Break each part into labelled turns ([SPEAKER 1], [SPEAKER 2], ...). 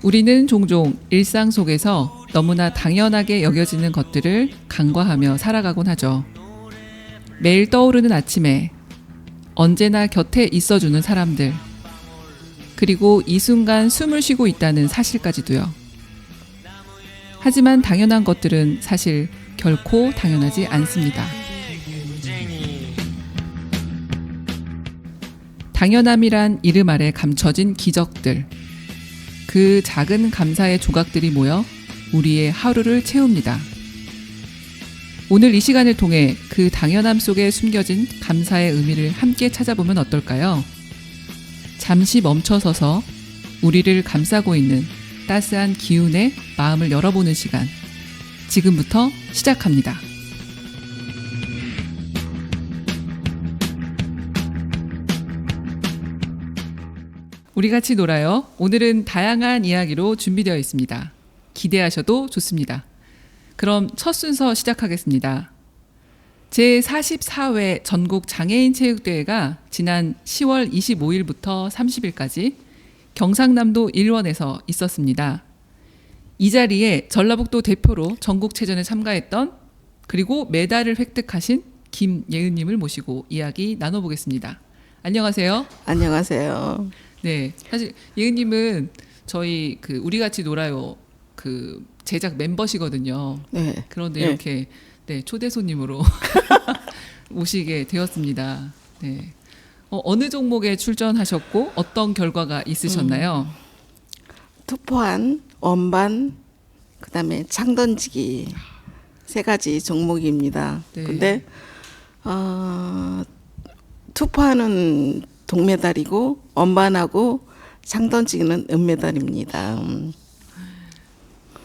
[SPEAKER 1] 우리는 종종 일상 속에서 너무나 당연하게 여겨지는 것들을 간과하며 살아가곤 하죠. 매일 떠오르는 아침에 언제나 곁에 있어주는 사람들, 그리고 이 순간 숨을 쉬고 있다는 사실까지도요. 하지만 당연한 것들은 사실 결코 당연하지 않습니다. 당연함이란 이름 아래 감춰진 기적들, 그 작은 감사의 조각들이 모여 우리의 하루를 채웁니다. 오늘 이 시간을 통해 그 당연함 속에 숨겨진 감사의 의미를 함께 찾아보면 어떨까요? 잠시 멈춰서서 우리를 감싸고 있는 따스한 기운에 마음을 열어보는 시간, 지금부터 시작합니다. 우리 같이 놀아요. 오늘은 다양한 이야기로 준비되어 있습니다. 기대하셔도 좋습니다. 그럼 첫 순서 시작하겠습니다. 제44회 전국 장애인 체육대회가 지난 10월 25일부터 30일까지 경상남도 일원에서 있었습니다. 이 자리에 전라북도 대표로 전국체전에 참가했던, 그리고 메달을 획득하신 김예은님을 모시고 이야기 나눠보겠습니다. 안녕하세요.
[SPEAKER 2] 안녕하세요.
[SPEAKER 1] 네, 사실 예은님은 저희 그 우리 같이 놀아요 그 제작 멤버시거든요.
[SPEAKER 2] 네.
[SPEAKER 1] 그런데
[SPEAKER 2] 네.
[SPEAKER 1] 이렇게 네, 초대 손님으로 모시게 되었습니다. 네. 어느 종목에 출전하셨고 어떤 결과가 있으셨나요?
[SPEAKER 2] 투포한, 원반, 그다음에 창던지기 세 가지 종목입니다.
[SPEAKER 1] 네.
[SPEAKER 2] 근데 투포하는 동메달이고 원반하고 창던지기는 은메달입니다.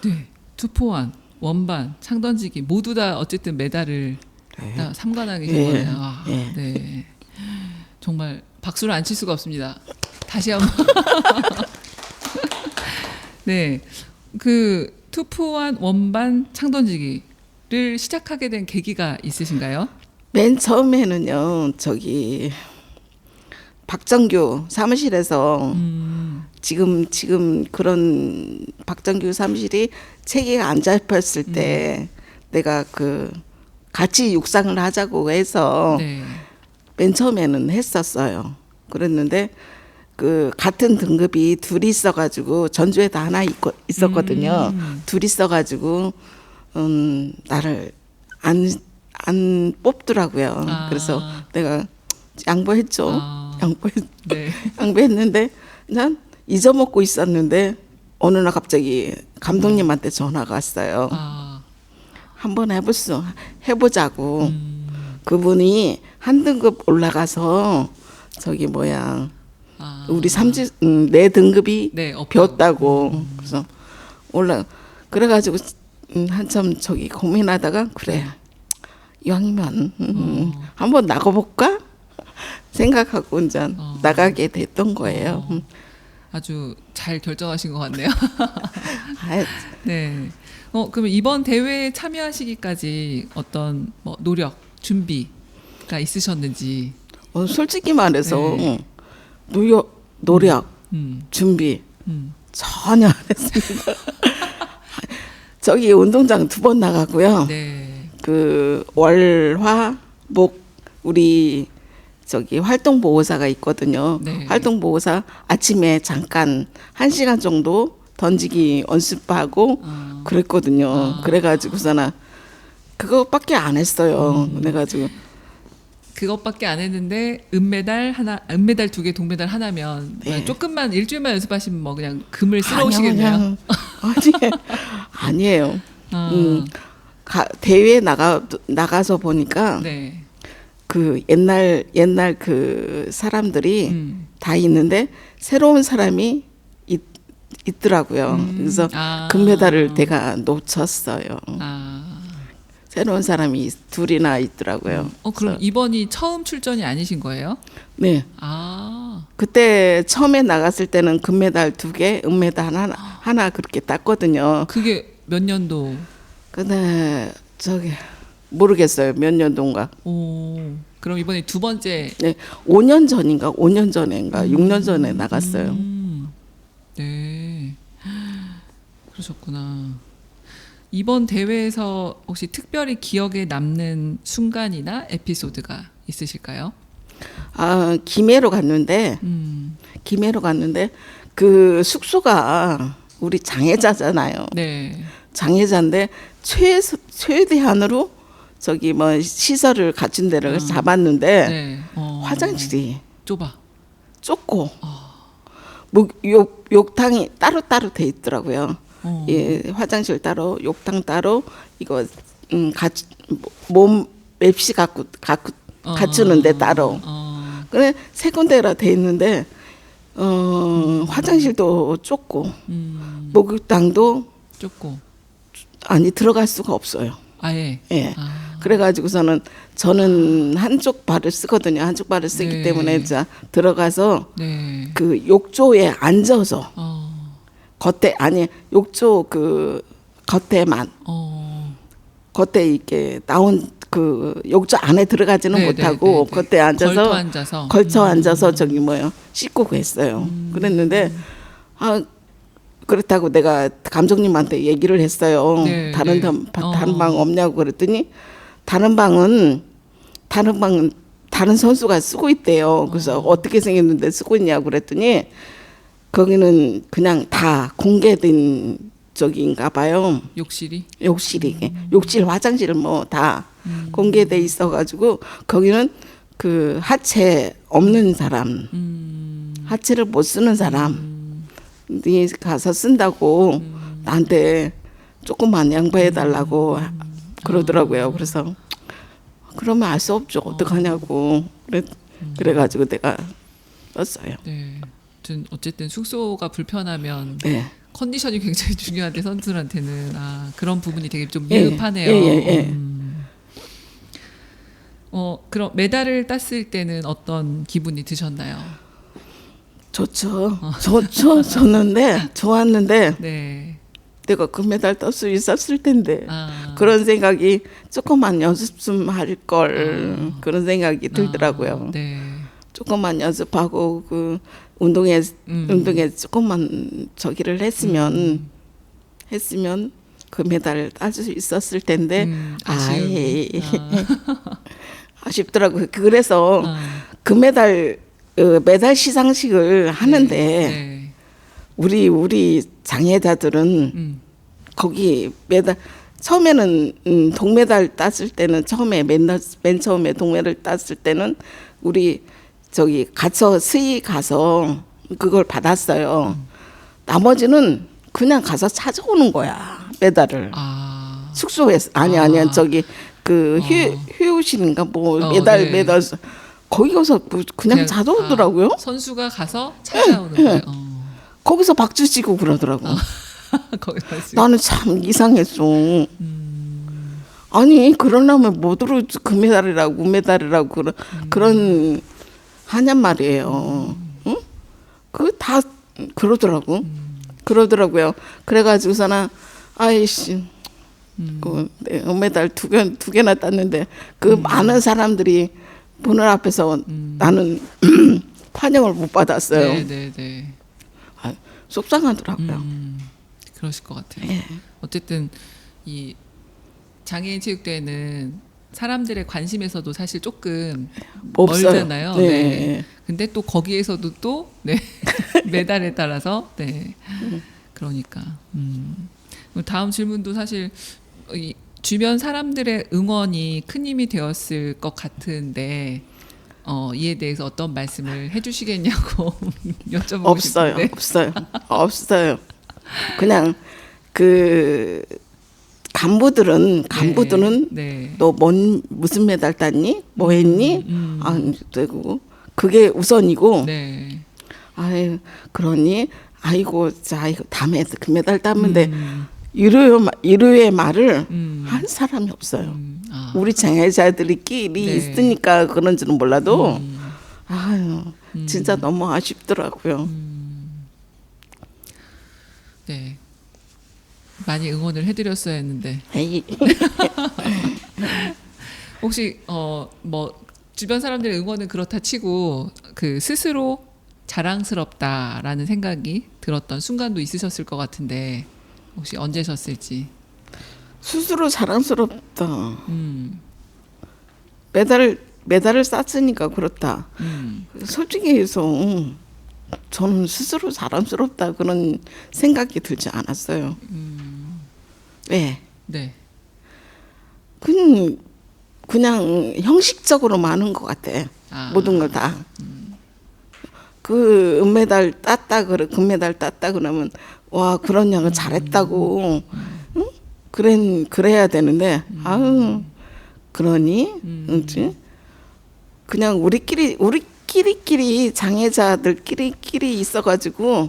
[SPEAKER 1] 네, 투포환, 원반, 창던지기 모두 다 어쨌든 메달을 다 삼관왕이 된 거네요. 아,
[SPEAKER 2] 네.
[SPEAKER 1] 네. 정말 박수를 안 칠 수가 없습니다. 다시 한번. 네, 그 투포환, 원반, 창던지기를 시작하게 된 계기가 있으신가요?
[SPEAKER 2] 맨 처음에는요, 저기 박정규 사무실에서 지금 그런 박정규 사무실이 체계가 안 잡혔을 때 내가 그 같이 육상을 하자고 해서
[SPEAKER 1] 네.
[SPEAKER 2] 맨 처음에는 했었어요. 그랬는데 그 같은 등급이 둘이 있어가지고 전주에도 하나 있었거든요. 둘이 있어가지고 나를 안 뽑더라고요.
[SPEAKER 1] 아.
[SPEAKER 2] 그래서 내가 양보했죠.
[SPEAKER 1] 네.
[SPEAKER 2] 양보했는데 난 잊어먹고 있었는데 어느 날 갑자기 감독님한테 전화가 왔어요.
[SPEAKER 1] 아,
[SPEAKER 2] 한번 해보자고. 그분이 한 등급 올라가서 저기 뭐야 우리 내 등급이
[SPEAKER 1] 네,
[SPEAKER 2] 비었다고. 그래서 그래가지고 한참 저기 고민하다가 그래 이왕이면 한번 나가볼까 생각하고 이제 나가게 됐던 거예요.
[SPEAKER 1] 아주 잘 결정하신 것 같네요.
[SPEAKER 2] 아,
[SPEAKER 1] 네. 그러면 이번 대회에 참여하시기까지 어떤 뭐 노력, 준비가 있으셨는지.
[SPEAKER 2] 솔직히 말해서
[SPEAKER 1] 네.
[SPEAKER 2] 노력,
[SPEAKER 1] 음,
[SPEAKER 2] 준비
[SPEAKER 1] 음.
[SPEAKER 2] 전혀 안 했습니다. 저기 운동장 2번 나가고요.
[SPEAKER 1] 네.
[SPEAKER 2] 그 월화 목 우리 저기 활동보호사가 있거든요.
[SPEAKER 1] 네.
[SPEAKER 2] 활동보호사 아침에 잠깐 1시간 정도 던지기 연습하고 그랬거든요. 그래가지고서는 그거밖에 안 했어요. 그래가지고
[SPEAKER 1] 그것밖에 안 했는데 은메달 2개, 동메달 하나면
[SPEAKER 2] 네.
[SPEAKER 1] 조금만 일주일만 연습하시면 뭐 그냥 금을 쓸어오시겠네요.
[SPEAKER 2] 아니에요.
[SPEAKER 1] 아,
[SPEAKER 2] 대회 나가서 보니까
[SPEAKER 1] 네.
[SPEAKER 2] 그 옛날 그 사람들이 다 있는데 새로운 사람이 있더라고요. 그래서 금메달을 내가 놓쳤어요. 새로운 사람이 둘이나 있더라고요.
[SPEAKER 1] 그럼
[SPEAKER 2] 그래서
[SPEAKER 1] 이번이 처음 출전이 아니신 거예요?
[SPEAKER 2] 네.
[SPEAKER 1] 아,
[SPEAKER 2] 그때 처음에 나갔을 때는 금메달 2개, 은메달 하나 그렇게 땄거든요.
[SPEAKER 1] 그게 몇 년도?
[SPEAKER 2] 근데 저기 모르겠어요. 몇 년도인가.
[SPEAKER 1] 오, 그럼 이번에 두 번째.
[SPEAKER 2] 네. 5년 전인가 6년 전에 나갔어요.
[SPEAKER 1] 네. 그러셨구나. 이번 대회에서 혹시 특별히 기억에 남는 순간이나 에피소드가 있으실까요?
[SPEAKER 2] 김해로 갔는데 그 숙소가 우리 장애자잖아요.
[SPEAKER 1] 네.
[SPEAKER 2] 장애자인데 최대한으로 저기 뭐 시설을 갖춘 데를 잡았는데
[SPEAKER 1] 네.
[SPEAKER 2] 화장실이
[SPEAKER 1] 좁아.
[SPEAKER 2] 좁고 욕탕이 따로따로 돼 있더라고요. 예, 화장실 따로, 욕탕 따로, 이거 몸 맵시 갖추는 데 따로. 그래 세 군데라 돼 있는데 화장실도 좁고 목욕탕도
[SPEAKER 1] 좁고.
[SPEAKER 2] 아니 들어갈 수가 없어요.
[SPEAKER 1] 아예.
[SPEAKER 2] 예. 그래가지고서는 저는 한쪽 발을 쓰거든요. 한쪽 발을 쓰기
[SPEAKER 1] 네.
[SPEAKER 2] 때문에 자 들어가서
[SPEAKER 1] 네.
[SPEAKER 2] 그 욕조에 앉아서 겉에 아니 욕조 그 겉에만 겉에 이렇게 나온 그 욕조 안에 들어가지는
[SPEAKER 1] 네,
[SPEAKER 2] 못하고
[SPEAKER 1] 네, 네, 네.
[SPEAKER 2] 겉에 앉아서
[SPEAKER 1] 걸터 앉아서.
[SPEAKER 2] 걸쳐 앉아서 저기 뭐요 씻고 그랬어요. 그랬는데 그렇다고 내가 감독님한테 얘기를 했어요.
[SPEAKER 1] 네,
[SPEAKER 2] 다른
[SPEAKER 1] 네.
[SPEAKER 2] 다른 방 없냐고 그랬더니 다른 방은 다른 선수가 쓰고 있대요. 그래서 어떻게 생겼는데 쓰고 있냐고 그랬더니 거기는 그냥 다 공개된 적인가 봐요.
[SPEAKER 1] 욕실이.
[SPEAKER 2] 욕실이 욕실 화장실 뭐 다 공개돼 있어가지고 거기는 그 하체 없는 사람 하체를 못 쓰는 사람 이 가서 쓴다고 나한테 조금만 양보해 달라고 그러더라고요. 그래서 그러면 알 수 없죠. 어떡하냐고 그래가지고 내가 썼어요.
[SPEAKER 1] 네. 어쨌든 숙소가 불편하면
[SPEAKER 2] 네.
[SPEAKER 1] 컨디션이 굉장히 중요한데 선수들한테는 그런 부분이 되게 좀
[SPEAKER 2] 예,
[SPEAKER 1] 미흡하네요.
[SPEAKER 2] 예.
[SPEAKER 1] 그럼 메달을 땄을 때는 어떤 기분이 드셨나요?
[SPEAKER 2] 좋죠. 좋았는데
[SPEAKER 1] 네.
[SPEAKER 2] 내가 금메달 딸 수 있었을 텐데 그런 생각이 조금만 연습 좀 할 걸 그런 생각이 들더라고요.
[SPEAKER 1] 네.
[SPEAKER 2] 조금만 연습하고 그 운동에 조금만 저기를 했으면 그 메달을 딸 수 있었을 텐데 아쉽더라고요. 그래서 그 메달 시상식을 하는데
[SPEAKER 1] 네.
[SPEAKER 2] 우리 장애자들은 거기 메달 처음에는 동메달 땄을 때는 맨 처음에 동메달 땄을 때는 우리 저기 스이 가서 그걸 받았어요. 나머지는 그냥 가서 찾아오는 거야 메달을. 숙소에서 아니야 저기 그 휴유실인가 뭐
[SPEAKER 1] 네.
[SPEAKER 2] 메달 거기 가서 그냥 찾아오더라고요.
[SPEAKER 1] 선수가 가서 찾아오는 거예요.
[SPEAKER 2] 거기서 박수 치고 그러더라고. 나는 참 이상했어. 아니 그러려면 뭐더러 금메달이라고 우메달이라고 그런 하냔 말이에요. 응? 그 다 그러더라고요. 그래가지고서는 아이씨 그 은메달 두 개나 땄는데 그 많은 사람들이 보는 앞에서 나는 환영을 못 받았어요.
[SPEAKER 1] 네.
[SPEAKER 2] 속상하더라고요.
[SPEAKER 1] 그러실 것 같아요.
[SPEAKER 2] 예.
[SPEAKER 1] 어쨌든 이 장애인 체육대회는 사람들의 관심에서도 사실 조금
[SPEAKER 2] 없어요.
[SPEAKER 1] 멀잖아요.
[SPEAKER 2] 네.
[SPEAKER 1] 네. 근데 또 거기에서도 또 메달에 따라서 그러니까 다음 질문도 사실 이 주변 사람들의 응원이 큰 힘이 되었을 것 같은데 이에 대해서 어떤 말씀을 해주시겠냐고 여쭤보고 싶은데
[SPEAKER 2] 없어요. 그냥 그 간부들은
[SPEAKER 1] 네.
[SPEAKER 2] 너 무슨 메달 땄니? 뭐 했니? 되고 그게 우선이고.
[SPEAKER 1] 네.
[SPEAKER 2] 아유 그러니 아이고 다음에 그 메달 따면 돼. 이루의 말을 한 사람이 없어요. 우리 장애자들끼리
[SPEAKER 1] 네.
[SPEAKER 2] 있으니까 그런지는 몰라도 아유 진짜 너무 아쉽더라고요.
[SPEAKER 1] 네. 많이 응원을 해드렸어야 했는데
[SPEAKER 2] 에이.
[SPEAKER 1] 혹시 뭐 주변 사람들의 응원은 그렇다 치고 그 스스로 자랑스럽다라는 생각이 들었던 순간도 있으셨을 것 같은데 혹시 언제셨을지.
[SPEAKER 2] 스스로 자랑스럽다. 메달을 땄으니까 그렇다. 솔직히 해서 저는 스스로 자랑스럽다 그런 생각이 들지 않았어요. 왜?
[SPEAKER 1] 네.
[SPEAKER 2] 그냥 형식적으로 많은 것 같아. 모든 걸 다. 그 은메달 땄다 금메달 땄다 그러면 와 그런 양을 잘했다고. 응? 그래야 되는데 아유 그러니? 그렇지? 그냥 우리끼리 장애자들끼리 있어가지고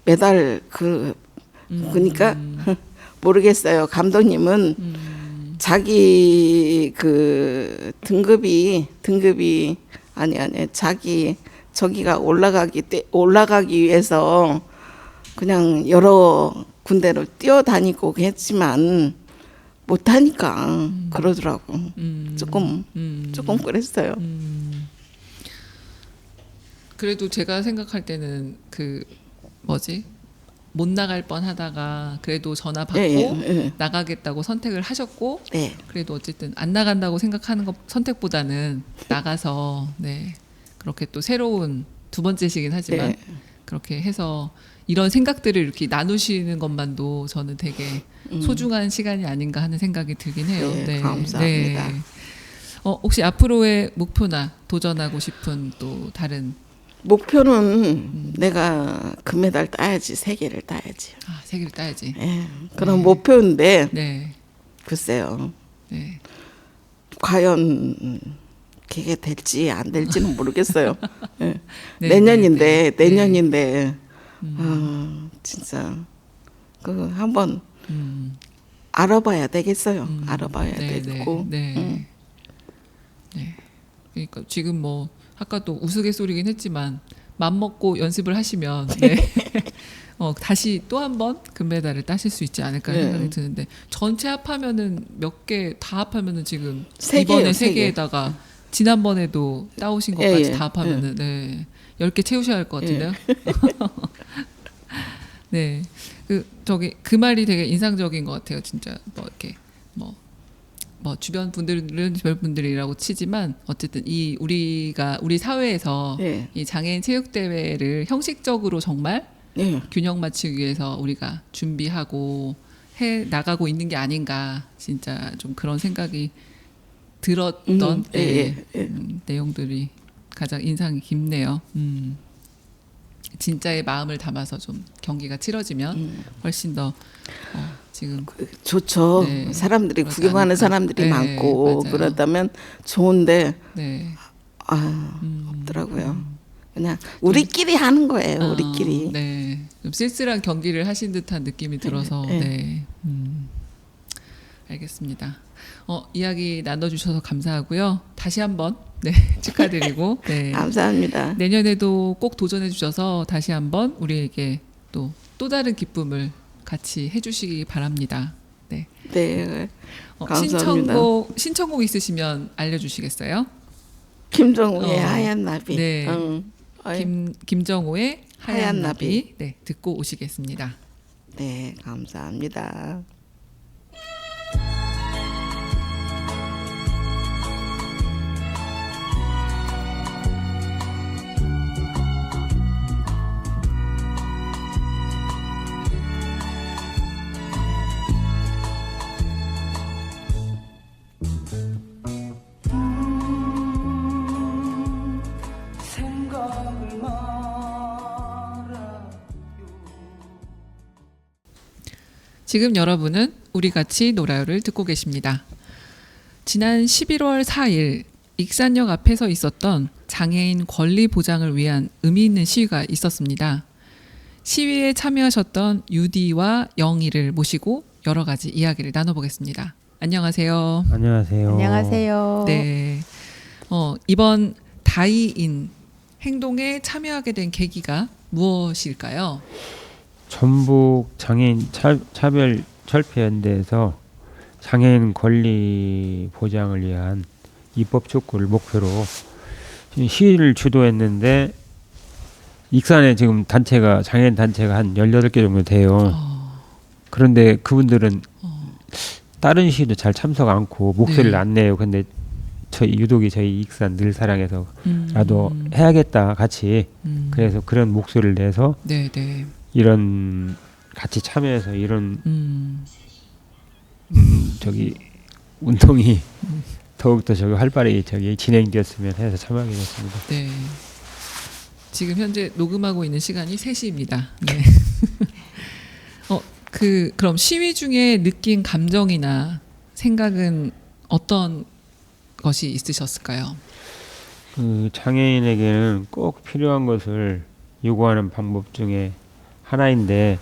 [SPEAKER 2] 메달 그러니까 모르겠어요. 감독님은 자기 그 등급이 아니 자기 저기가 올라가기 위해서 그냥 여러 군데로 뛰어다니고 했지만 못하니까 그러더라고. 조금 그랬어요.
[SPEAKER 1] 그래도 제가 생각할 때는 그 뭐지? 못 나갈 뻔 하다가 그래도 전화 받고
[SPEAKER 2] 예.
[SPEAKER 1] 나가겠다고 선택을 하셨고
[SPEAKER 2] 네.
[SPEAKER 1] 그래도 어쨌든 안 나간다고 생각하는 것 선택보다는 나가서 네. 그렇게 또 새로운 두 번째시긴 하지만
[SPEAKER 2] 네.
[SPEAKER 1] 그렇게 해서 이런 생각들을 이렇게 나누시는 것만도 저는 되게 소중한 시간이 아닌가 하는 생각이 들긴 해요.
[SPEAKER 2] 네, 감사합니다.
[SPEAKER 1] 혹시 앞으로의 목표나 도전하고 싶은 또 다른
[SPEAKER 2] 목표는 내가 금메달 따야지, 3개를 따야지.
[SPEAKER 1] 3개를 따야지.
[SPEAKER 2] 예, 그런 목표인데
[SPEAKER 1] 네.
[SPEAKER 2] 글쎄요.
[SPEAKER 1] 네.
[SPEAKER 2] 과연 그게 될지 안 될지는 모르겠어요. 예.
[SPEAKER 1] 네,
[SPEAKER 2] 내년인데
[SPEAKER 1] 네.
[SPEAKER 2] 진짜 그 한번 알아봐야 되겠어요. 알아봐야 되고.
[SPEAKER 1] 네. 그러니까 지금 뭐 아까도 우스갯소리긴 했지만 맘 먹고 연습을 하시면 네. 다시 또 한 번 금메달을 따실 수 있지 않을까 생각이 드는데 전체 합하면은 몇 개 다 합하면은 지금 이번에 3개에다가 지난번에도 따오신 것까지 다 합하면은 네. 10개 채우셔야 할 것 같은데요. 네. 그 말이 되게 인상적인 것 같아요. 진짜 뭐 이렇게 뭐 주변 분들은 주변 분들이라고 치지만 어쨌든 우리 사회에서 이 장애인 체육 대회를 형식적으로 정말 균형 맞추기 위해서 우리가 준비하고 해 나가고 있는 게 아닌가 진짜 좀 그런 생각이 들었던 내용들이 가장 인상이 깊네요. 진짜의 마음을 담아서 좀 경기가 치러지면 훨씬 더 지금
[SPEAKER 2] 좋죠.
[SPEAKER 1] 네,
[SPEAKER 2] 사람들이 구경하는 사람들이 많고
[SPEAKER 1] 맞아요.
[SPEAKER 2] 그렇다면 좋은데
[SPEAKER 1] 네.
[SPEAKER 2] 없더라고요. 그냥 우리끼리 하는 거예요. 우리끼리.
[SPEAKER 1] 네. 좀 쓸쓸한 경기를 하신 듯한 느낌이 들어서 네. 알겠습니다. 이야기 나눠주셔서 감사하고요. 다시 한번 네, 축하드리고 네.
[SPEAKER 2] 감사합니다.
[SPEAKER 1] 내년에도 꼭 도전해 주셔서 다시 한번 우리에게 또 다른 기쁨을 같이 해주시기 바랍니다. 네.
[SPEAKER 2] 네. 감사합니다.
[SPEAKER 1] 신청곡 있으시면 알려주시겠어요?
[SPEAKER 2] 김정우의 하얀 나비.
[SPEAKER 1] 네. 김정우의 하얀 나비. 네, 듣고 오시겠습니다.
[SPEAKER 2] 네, 감사합니다.
[SPEAKER 1] 지금 여러분은 우리 같이 놀아요를 듣고 계십니다. 지난 11월 4일 익산역 앞에서 있었던 장애인 권리 보장을 위한 의미 있는 시위가 있었습니다. 시위에 참여하셨던 유디와 영희를 모시고 여러 가지 이야기를 나눠보겠습니다. 안녕하세요.
[SPEAKER 3] 안녕하세요.
[SPEAKER 4] 안녕하세요.
[SPEAKER 1] 네. 이번 다이인 행동에 참여하게 된 계기가 무엇일까요?
[SPEAKER 3] 전북 장애인 차별 철폐연대에서 장애인 권리 보장을 위한 입법 촉구를 목표로 시위를 주도했는데 익산에 지금 장애인 단체가 한 18개 정도 돼요. 그런데 그분들은
[SPEAKER 1] 어,
[SPEAKER 3] 다른 시위도 잘 참석 않고 목소리를
[SPEAKER 1] 네.
[SPEAKER 3] 안 내요. 근데 유독이 저희 익산 늘 사랑해서라도
[SPEAKER 1] 음,
[SPEAKER 3] 해야겠다 같이.
[SPEAKER 1] 음,
[SPEAKER 3] 그래서 그런 목소리를 내서
[SPEAKER 1] 네, 네.
[SPEAKER 3] 이런 같이 참여해서 이런
[SPEAKER 1] 음,
[SPEAKER 3] 저기 운동이 더욱더 저기 활발히 저기 진행되었으면 해서 참여하게 됐습니다.
[SPEAKER 1] 네. 지금 현재 녹음하고 있는 시간이 3시입니다. 네. 그럼 시위 중에 느낀 감정이나 생각은 어떤 것이 있으셨을까요?
[SPEAKER 3] 그 장애인에게는 꼭 필요한 것을 요구하는 방법 중에 하나인데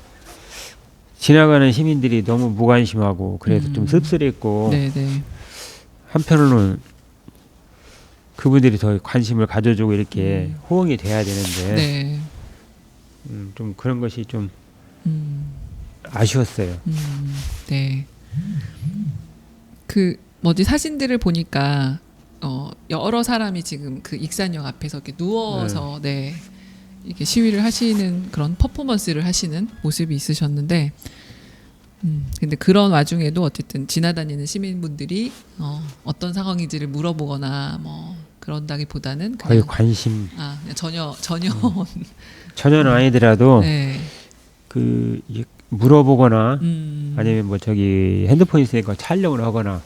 [SPEAKER 3] 지나가는 시민들이 너무 무관심하고 그래서 좀 씁쓸했고
[SPEAKER 1] 네, 네.
[SPEAKER 3] 한편으로는 그분들이 더 관심을 가져주고 이렇게 호응이 돼야 되는데
[SPEAKER 1] 네.
[SPEAKER 3] 좀 그런 것이 좀
[SPEAKER 1] 음,
[SPEAKER 3] 아쉬웠어요.
[SPEAKER 1] 네. 그 뭐지 사진들을 보니까 여러 사람이 지금 그 익산역 앞에서 이렇게 누워서 네. 이렇게 시위를 하시는 그런 퍼포먼스를 하시는 모습이 있으셨는데 근데 그런 와중에도 어쨌든 지나다니는 시민분들이 어떤 상황인지를 물어보거나 뭐 그런다기보다는
[SPEAKER 3] 거의
[SPEAKER 1] 그냥
[SPEAKER 3] 관심
[SPEAKER 1] 그냥 전혀
[SPEAKER 3] 전혀는 아니더라도
[SPEAKER 1] 네.
[SPEAKER 3] 그 이제 물어보거나
[SPEAKER 1] 음,
[SPEAKER 3] 아니면 뭐 저기 핸드폰 있으니까 촬영을 하거나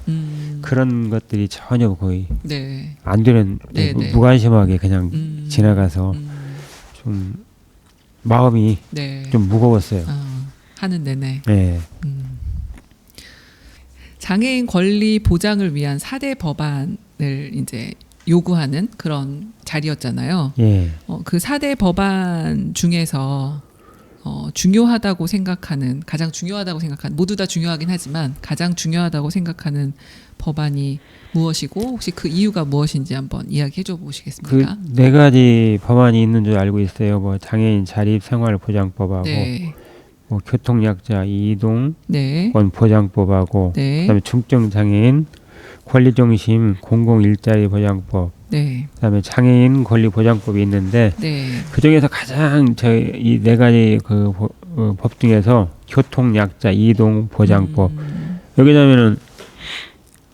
[SPEAKER 3] 그런 것들이 전혀 거의
[SPEAKER 1] 네.
[SPEAKER 3] 안 되는
[SPEAKER 1] 네, 네.
[SPEAKER 3] 무관심하게 그냥 지나가서 좀 마음이
[SPEAKER 1] 네.
[SPEAKER 3] 좀 무거웠어요.
[SPEAKER 1] 하는 내내
[SPEAKER 3] 네.
[SPEAKER 1] 장애인 권리 보장을 위한 4대 법안을 이제 요구하는 그런 자리였잖아요.
[SPEAKER 3] 예.
[SPEAKER 1] 그 4대 법안 중에서 중요하다고 생각하는 가장 중요하다고 생각하는 모두 다 중요하긴 하지만 가장 중요하다고 생각하는 법안이 무엇이고 혹시 그 이유가 무엇인지 한번 이야기해 줘 보시겠습니까?
[SPEAKER 3] 그 네 가지 법안이 있는 줄 알고 있어요. 뭐 장애인 자립 생활 보장법하고
[SPEAKER 1] 네.
[SPEAKER 3] 뭐 교통약자 이동권
[SPEAKER 1] 네.
[SPEAKER 3] 보장법하고
[SPEAKER 1] 네.
[SPEAKER 3] 그다음에 중증 장애인 권리중심 공공 일자리 보장법
[SPEAKER 1] 네.
[SPEAKER 3] 그다음에 장애인 권리 보장법이 있는데
[SPEAKER 1] 네.
[SPEAKER 3] 그 중에서 가장 저희 이 네 가지 그 법 중에서 교통약자 이동 보장법 여기냐면은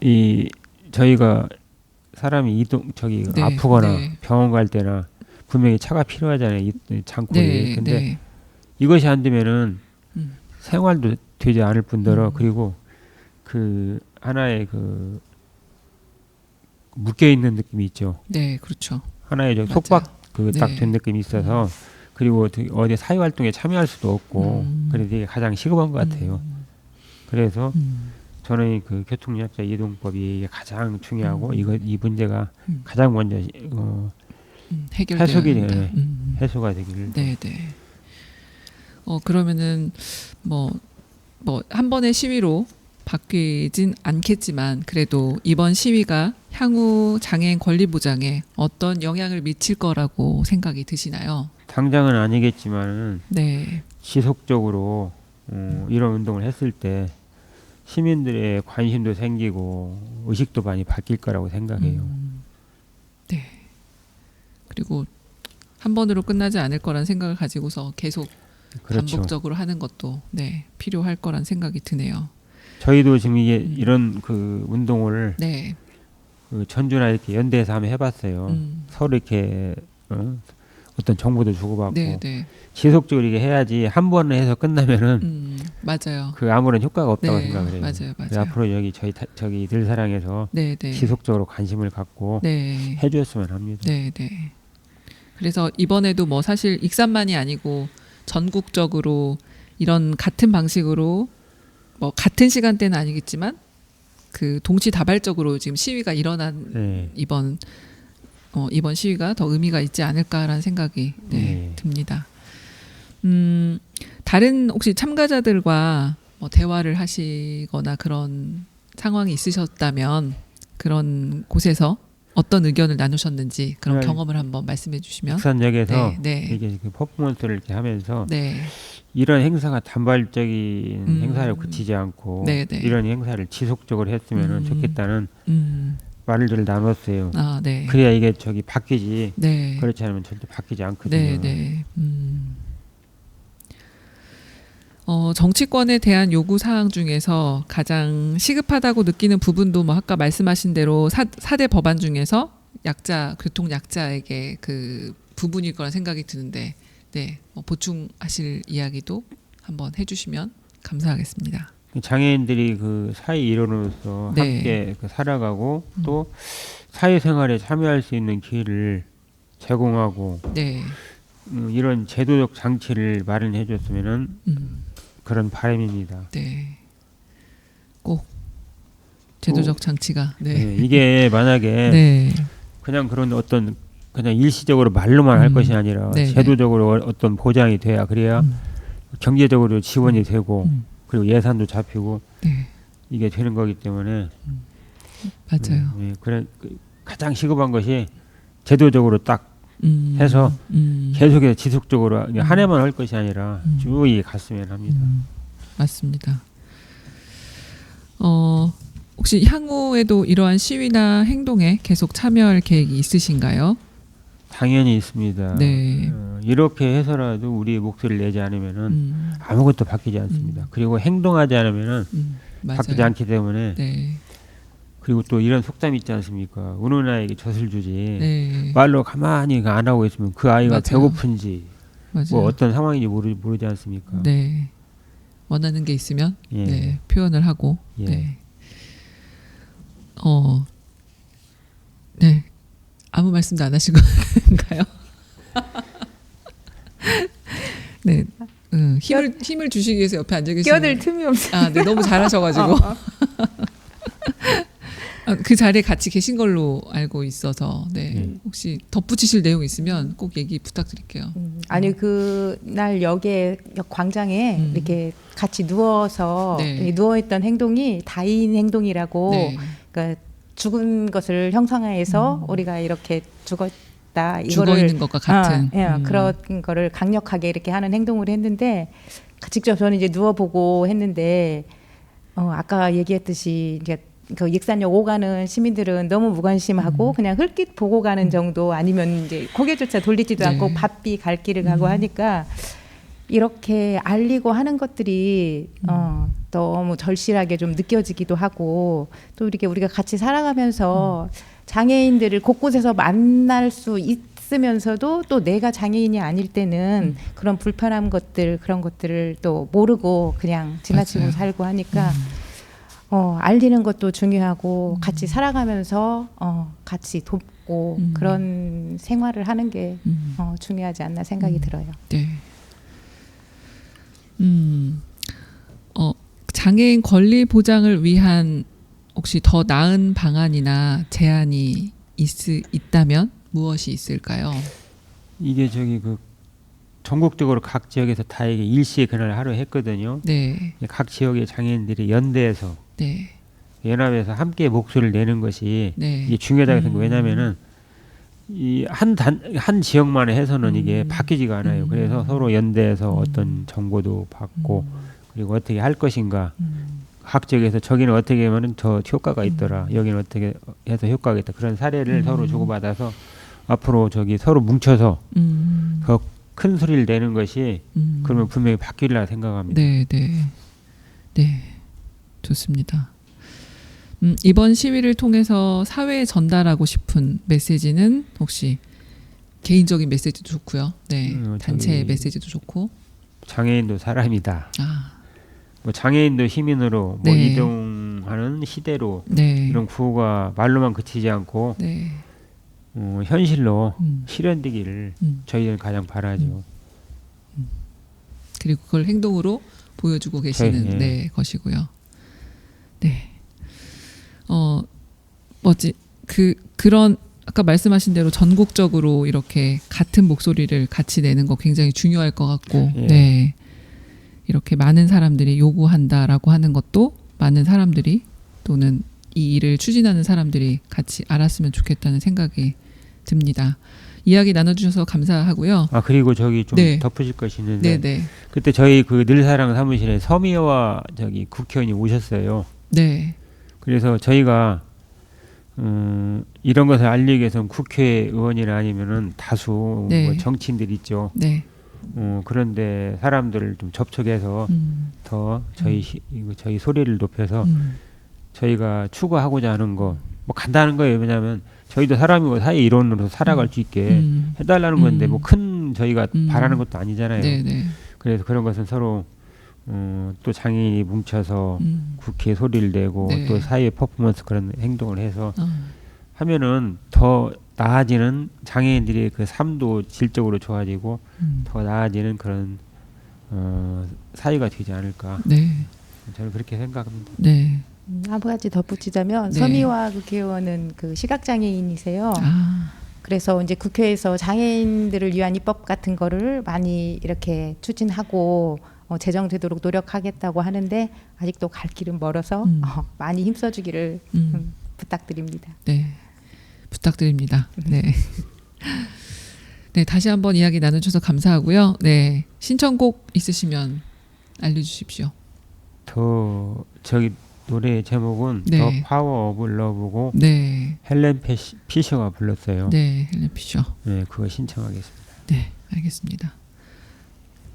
[SPEAKER 3] 이 저희가 사람이 이동 저기
[SPEAKER 1] 네,
[SPEAKER 3] 아프거나
[SPEAKER 1] 네.
[SPEAKER 3] 병원 갈 때나 분명히 차가 필요하잖아요. 이 창고에.
[SPEAKER 1] 네.
[SPEAKER 3] 근데
[SPEAKER 1] 네.
[SPEAKER 3] 이것이 안 되면은 생활도 되지 않을 뿐더러
[SPEAKER 1] 음.
[SPEAKER 3] 그리고 그 하나의 그 묶여 있는 느낌이 있죠.
[SPEAKER 1] 네, 그렇죠.
[SPEAKER 3] 하나의 저
[SPEAKER 1] 맞아요.
[SPEAKER 3] 속박 그 딱
[SPEAKER 1] 네.
[SPEAKER 3] 된 느낌이 있어서 그리고 어디 사회 활동에 참여할 수도 없고
[SPEAKER 1] 음.
[SPEAKER 3] 그래서 이게 가장 시급한 것 같아요. 그래서 저는 그 교통약자 이동법이 가장 중요하고 이 문제가 가장 먼저
[SPEAKER 1] 해결돼야
[SPEAKER 3] 해소가
[SPEAKER 1] 한다.
[SPEAKER 3] 해소가 되기를.
[SPEAKER 1] 네, 네. 그러면은 뭐 한 번의 시위로 바뀌진 않겠지만 그래도 이번 시위가 향후 장애인 권리 보장에 어떤 영향을 미칠 거라고 생각이 드시나요?
[SPEAKER 3] 당장은 아니겠지만은
[SPEAKER 1] 네.
[SPEAKER 3] 지속적으로 이런 운동을 했을 때 시민들의 관심도 생기고 의식도 많이 바뀔 거라고 생각해요.
[SPEAKER 1] 네. 그리고 한 번으로 끝나지 않을 거란 생각을 가지고서 계속
[SPEAKER 3] 그렇죠.
[SPEAKER 1] 반복적으로 하는 것도 네, 필요할 거란 생각이 드네요.
[SPEAKER 3] 저희도 지금 이게 이런 그 운동을
[SPEAKER 1] 네.
[SPEAKER 3] 그 전주나 이렇게 연대에서 한번 해봤어요. 서로 이렇게 어떤 정보도 주고받고
[SPEAKER 1] 네, 네.
[SPEAKER 3] 지속적으로 이게 해야지 한 번 해서 끝나면은
[SPEAKER 1] 맞아요.
[SPEAKER 3] 그 아무런 효과가 없다고
[SPEAKER 1] 네,
[SPEAKER 3] 생각을 해요.
[SPEAKER 1] 맞아요,
[SPEAKER 3] 그래서
[SPEAKER 1] 맞아요.
[SPEAKER 3] 앞으로 여기 저기 늘 사랑해서
[SPEAKER 1] 네, 네.
[SPEAKER 3] 지속적으로 관심을 갖고
[SPEAKER 1] 네.
[SPEAKER 3] 해주었으면 합니다.
[SPEAKER 1] 네, 네. 그래서 이번에도 뭐 사실 익산만이 아니고 전국적으로 이런 같은 방식으로 뭐 같은 시간대는 아니겠지만 그 동시다발적으로 지금 시위가 일어난
[SPEAKER 3] 네.
[SPEAKER 1] 이번 시위가 더 의미가 있지 않을까라는 생각이
[SPEAKER 3] 네.
[SPEAKER 1] 듭니다. 다른 혹시 참가자들과 뭐 대화를 하시거나 그런 상황이 있으셨다면 그런 곳에서 어떤 의견을 나누셨는지 그런
[SPEAKER 3] 그냥
[SPEAKER 1] 경험을 한번 말씀해 주시면.
[SPEAKER 3] 익산역에서
[SPEAKER 1] 네, 네.
[SPEAKER 3] 이게 그 퍼포먼스를 이렇게 하면서
[SPEAKER 1] 네.
[SPEAKER 3] 이런 행사가 단발적인 행사를
[SPEAKER 1] 음.
[SPEAKER 3] 그치지 않고
[SPEAKER 1] 네, 네.
[SPEAKER 3] 이런 행사를 지속적으로 했으면 좋겠다는 말을 나눴어요.
[SPEAKER 1] 아, 네.
[SPEAKER 3] 그래야 이게 저기 바뀌지.
[SPEAKER 1] 네.
[SPEAKER 3] 그렇지 않으면 절대 바뀌지 않거든요.
[SPEAKER 1] 네, 네. 정치권에 대한 요구 사항 중에서 가장 시급하다고 느끼는 부분도 뭐 아까 말씀하신 대로 4대 법안 중에서 교통 약자에게 그 부분일 거란 생각이 드는데, 네, 보충하실 이야기도 한번 해주시면 감사하겠습니다.
[SPEAKER 3] 장애인들이 그 사회 일원으로서
[SPEAKER 1] 네.
[SPEAKER 3] 함께 살아가고 또 사회생활에 참여할 수 있는 기회를 제공하고
[SPEAKER 1] 네,
[SPEAKER 3] 이런 제도적 장치를 마련해 줬으면은 그런 바람입니다.
[SPEAKER 1] 네, 꼭 제도적 장치가, 네,
[SPEAKER 3] 네, 이게 만약에
[SPEAKER 1] 네,
[SPEAKER 3] 그냥 그런 어떤 그냥 일시적으로 말로만 할 것이 아니라
[SPEAKER 1] 네,
[SPEAKER 3] 제도적으로 어떤 보장이 돼야 그래야 경제적으로 지원이 되고 그리고 예산도 잡히고
[SPEAKER 1] 네,
[SPEAKER 3] 이게 되는 거기 때문에
[SPEAKER 1] 맞아요.
[SPEAKER 3] 그래 가장 시급한 것이 제도적으로 딱 해서
[SPEAKER 1] 음,
[SPEAKER 3] 계속해서 지속적으로 그냥 한 해만 할 것이 아니라 쭉 이게 갔으면 합니다.
[SPEAKER 1] 맞습니다. 혹시 향후에도 이러한 시위나 행동에 계속 참여할 계획이 있으신가요?
[SPEAKER 3] 당연히 있습니다.
[SPEAKER 1] 네.
[SPEAKER 3] 이렇게 해서라도 우리의 목소리를 내지 않으면은 아무것도 바뀌지 않습니다. 그리고 행동하지 않으면은
[SPEAKER 1] 맞아요.
[SPEAKER 3] 바뀌지 않기 때문에
[SPEAKER 1] 네.
[SPEAKER 3] 그리고 또 이런 속담이 있지 않습니까? 우는 아이에게 젖을 주지.
[SPEAKER 1] 네.
[SPEAKER 3] 말로 가만히 안 하고 있으면 그 아이가
[SPEAKER 1] 맞아요.
[SPEAKER 3] 배고픈지
[SPEAKER 1] 맞아요.
[SPEAKER 3] 뭐 어떤 상황인지 모르지 않습니까?
[SPEAKER 1] 네. 원하는 게 있으면
[SPEAKER 3] 예.
[SPEAKER 1] 네, 표현을 하고.
[SPEAKER 3] 예.
[SPEAKER 1] 네. 네. 아무 말씀도 안 하신 건가요? 네. 힘을 주시기 위해서 옆에 앉아 계시는.
[SPEAKER 4] 끼어들 틈이 없어요.
[SPEAKER 1] 네, 너무 잘하셔가지고. 그 자리에 같이 계신 걸로 알고 있어서, 네. 혹시 덧붙이실 내용 있으면 꼭 얘기 부탁드릴게요.
[SPEAKER 4] 아니 그날 역 광장에 이렇게 같이 누워서
[SPEAKER 1] 네.
[SPEAKER 4] 누워있던 행동이 다인 행동이라고
[SPEAKER 1] 네.
[SPEAKER 4] 그러니까 죽은 것을 형상화해서 우리가 이렇게 죽었다
[SPEAKER 1] 죽어 있는 것과 같은.
[SPEAKER 4] 그런 거를 강력하게 이렇게 하는 행동을 했는데 직접 저는 이제 누워보고 했는데 아까 얘기했듯이 이제 그 익산역 오가는 시민들은 너무 무관심하고 그냥 흙깃 보고 가는 정도 아니면 이제 고개조차 돌리지도
[SPEAKER 1] 네.
[SPEAKER 4] 않고 바삐 갈 길을 가고 하니까 이렇게 알리고 하는 것들이 너무 절실하게 좀 느껴지기도 하고 또 이렇게 우리가 같이 살아가면서 장애인들을 곳곳에서 만날 수 있으면서도 또 내가 장애인이 아닐 때는 그런 불편한 것들 그런 것들을 또 모르고 그냥 지나치고
[SPEAKER 1] 맞아요.
[SPEAKER 4] 살고 하니까 알리는 것도 중요하고 같이 살아가면서 같이 돕고 그런 생활을 하는 게 중요하지 않나 생각이 들어요.
[SPEAKER 1] 네. 장애인 권리 보장을 위한 혹시 더 나은 방안이나 제안이 있다면 무엇이 있을까요?
[SPEAKER 3] 이게 그 전국적으로 각 지역에서 다 이게 일시에 그날 하루 했거든요.
[SPEAKER 1] 네.
[SPEAKER 3] 각 지역의 장애인들이 연대해서
[SPEAKER 1] 네.
[SPEAKER 3] 연합해서 함께 목소리를 내는 것이
[SPEAKER 1] 네.
[SPEAKER 3] 이게 중요하다고 생각해요. 왜냐하면은 이 한 지역만 해서는 이게 바뀌지가 않아요. 그래서 서로 연대해서 어떤 정보도 받고 그리고 어떻게 할 것인가 각 지역에서 저기는 어떻게 하면은 저 효과가 있더라. 여기는 어떻게 해서 효과가 있다. 그런 사례를 서로 주고받아서 앞으로 서로 뭉쳐서 더 큰 소리를 내는 것이 그러면 분명히 바뀌리라 생각합니다.
[SPEAKER 1] 네, 네. 네. 좋습니다. 이번 시위를 통해서 사회에 전달하고 싶은 메시지는 혹시 개인적인 메시지도 좋고요. 네. 단체 메시지도 좋고.
[SPEAKER 3] 장애인도 사람이다. 뭐 장애인도 시민으로 뭐
[SPEAKER 1] 네.
[SPEAKER 3] 이동하는 시대로
[SPEAKER 1] 네.
[SPEAKER 3] 이런 구호가 말로만 그치지 않고
[SPEAKER 1] 네.
[SPEAKER 3] 현실로 실현되기를 저희는 가장 바라죠.
[SPEAKER 1] 그리고 그걸 행동으로 보여주고 계시는
[SPEAKER 3] 네.
[SPEAKER 1] 네, 것이고요. 네. 그런 아까 말씀하신 대로 전국적으로 이렇게 같은 목소리를 같이 내는 거 굉장히 중요할 것 같고,
[SPEAKER 3] 예.
[SPEAKER 1] 네. 이렇게 많은 사람들이 요구한다라고 하는 것도 많은 사람들이 또는 이 일을 추진하는 사람들이 같이 알았으면 좋겠다는 생각이 듭니다. 이야기 나눠주셔서 감사하고요.
[SPEAKER 3] 그리고 좀
[SPEAKER 1] 네.
[SPEAKER 3] 덧붙일 것이 있는데
[SPEAKER 1] 네네.
[SPEAKER 3] 그때 저희 그 늘사랑 사무실에 서미화 국회의원이 오셨어요.
[SPEAKER 1] 네.
[SPEAKER 3] 그래서 저희가 이런 것을 알리기 위해서는 국회의원이나 아니면은 다수
[SPEAKER 1] 네.
[SPEAKER 3] 뭐 정치인들 있죠.
[SPEAKER 1] 네.
[SPEAKER 3] 그런데 사람들을 좀 접촉해서 더 저희 소리를 높여서 저희가 추구하고자 하는 거 뭐 간단한 거예요. 왜냐하면 저희도 사람이고 사회 일원으로 살아갈 수 있게 해달라는 건데 뭐 큰 저희가 바라는 것도 아니잖아요.
[SPEAKER 1] 네네.
[SPEAKER 3] 그래서 그런 것은 서로 또 장애인이 뭉쳐서 국회에 소리를 내고
[SPEAKER 1] 네.
[SPEAKER 3] 또 사회 퍼포먼스 그런 행동을 해서 하면은 더 나아지는 장애인들의 그 삶도 질적으로 좋아지고 더 나아지는 그런 사회가 되지 않을까.
[SPEAKER 1] 네.
[SPEAKER 3] 저는 그렇게 생각합니다.
[SPEAKER 1] 네.
[SPEAKER 4] 한 가지 덧붙이자면
[SPEAKER 1] 네.
[SPEAKER 4] 서미화 국회의원은 그 시각장애인이세요.
[SPEAKER 1] 아,
[SPEAKER 4] 그래서 이제 국회에서 장애인들을 위한 입법 같은 거를 많이 이렇게 추진하고 제정되도록 노력하겠다고 하는데 아직도 갈 길은 멀어서 많이 힘써주기를 부탁드립니다.
[SPEAKER 1] 네. 부탁드립니다. 네. 네, 다시 한번 이야기 나눠주셔서 감사하고요. 네. 신청곡 있으시면 알려주십시오.
[SPEAKER 3] 더 저기 노래 제목은
[SPEAKER 1] 네.
[SPEAKER 3] 더 파워 오브 러브고
[SPEAKER 1] 네.
[SPEAKER 3] 헬렌 피셔가 불렀어요.
[SPEAKER 1] 네, 헬렌 피셔.
[SPEAKER 3] 네, 그거 신청하겠습니다.
[SPEAKER 1] 네, 알겠습니다.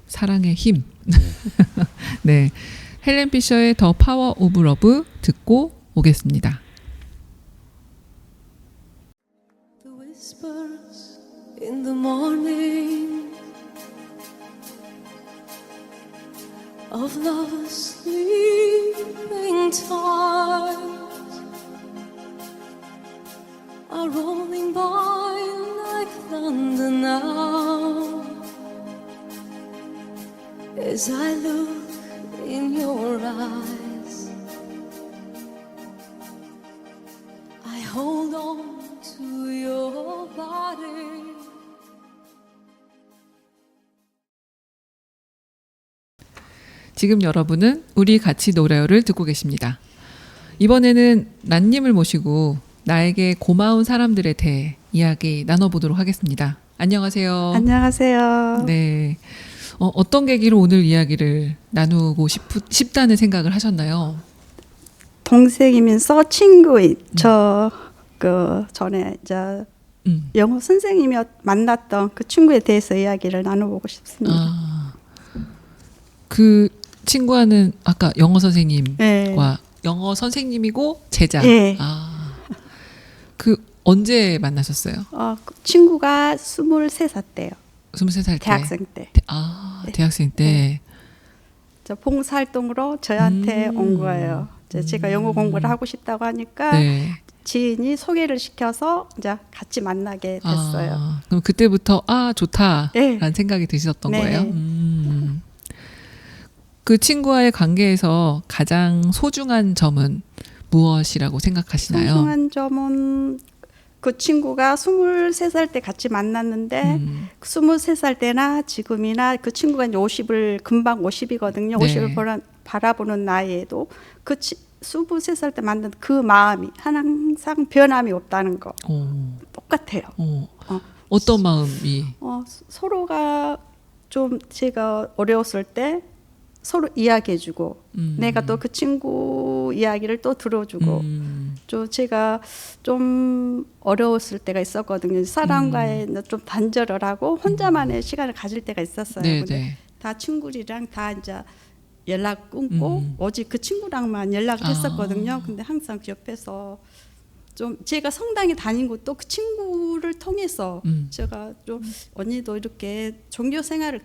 [SPEAKER 1] 사랑의 힘. 네. 헬렌 피셔의 더 파워 오브 러브 듣고 오겠습니다.
[SPEAKER 5] The whispers in the morning of love's sleeping time are rolling by like thunder now as I look in your eyes. I hold on to your body.
[SPEAKER 1] 지금 여러분은 우리 같이 노래요를 듣고 계십니다. 이번에는 난님을 모시고 나에게 고마운 사람들에 대해 이야기 나눠보도록 하겠습니다. 안녕하세요.
[SPEAKER 6] 안녕하세요.
[SPEAKER 1] 네. 어떤 계기로 오늘 이야기를 나누고 싶다는 생각을 하셨나요?
[SPEAKER 6] 동생이면서 친구인 그 전에 이제 영어 선생님이 만났던 그 친구에 대해서 이야기를 나눠보고 싶습니다.
[SPEAKER 1] 아, 그 친구와는 아까 영어 선생님과
[SPEAKER 6] 네.
[SPEAKER 1] 영어 선생님이고 제자.
[SPEAKER 6] 네.
[SPEAKER 1] 아, 그 언제 만나셨어요?
[SPEAKER 6] 그 친구가 23살 때요.
[SPEAKER 1] 23살 때.
[SPEAKER 6] 대학생 때.
[SPEAKER 1] 네. 대학생 때.
[SPEAKER 6] 저 봉사활동으로 저한테 온 거예요. 이제 제가 영어 공부를 하고 싶다고 하니까
[SPEAKER 1] 네.
[SPEAKER 6] 지인이 소개를 시켜서 이제 같이 만나게 됐어요.
[SPEAKER 1] 아, 그럼 그때부터 좋다라는
[SPEAKER 6] 네.
[SPEAKER 1] 생각이 드셨던
[SPEAKER 6] 네.
[SPEAKER 1] 거예요? 그 친구와의 관계에서 가장 소중한 점은 무엇이라고 생각하시나요?
[SPEAKER 6] 소중한 점은 그 친구가 23살 때 같이 만났는데 23살 때나 지금이나 그 친구가 이제 50을 금방 50이거든요.
[SPEAKER 1] 네.
[SPEAKER 6] 50을 바라보는 나이에도 그 23살 때 만난 그 마음이 항상 변함이 없다는 거 똑같아요.
[SPEAKER 1] 어떤 마음이?
[SPEAKER 6] 서로가 좀 제가 어려웠을 때 서로 이야기해주고 내가 또 그 친구 이야기를 또 들어주고 또 제가 좀 어려웠을 때가 있었거든요. 사람과의 좀 단절을 하고 혼자만의 시간을 가질 때가 있었어요.
[SPEAKER 1] 네,
[SPEAKER 6] 근데
[SPEAKER 1] 네.
[SPEAKER 6] 다 친구들이랑 다 이제 연락 끊고 오직 그 친구랑만 연락을 했었거든요. 근데 항상 그 옆에서 좀 제가 성당에 다닌 것도 그 친구를 통해서 제가 좀 언니도 이렇게 종교 생활을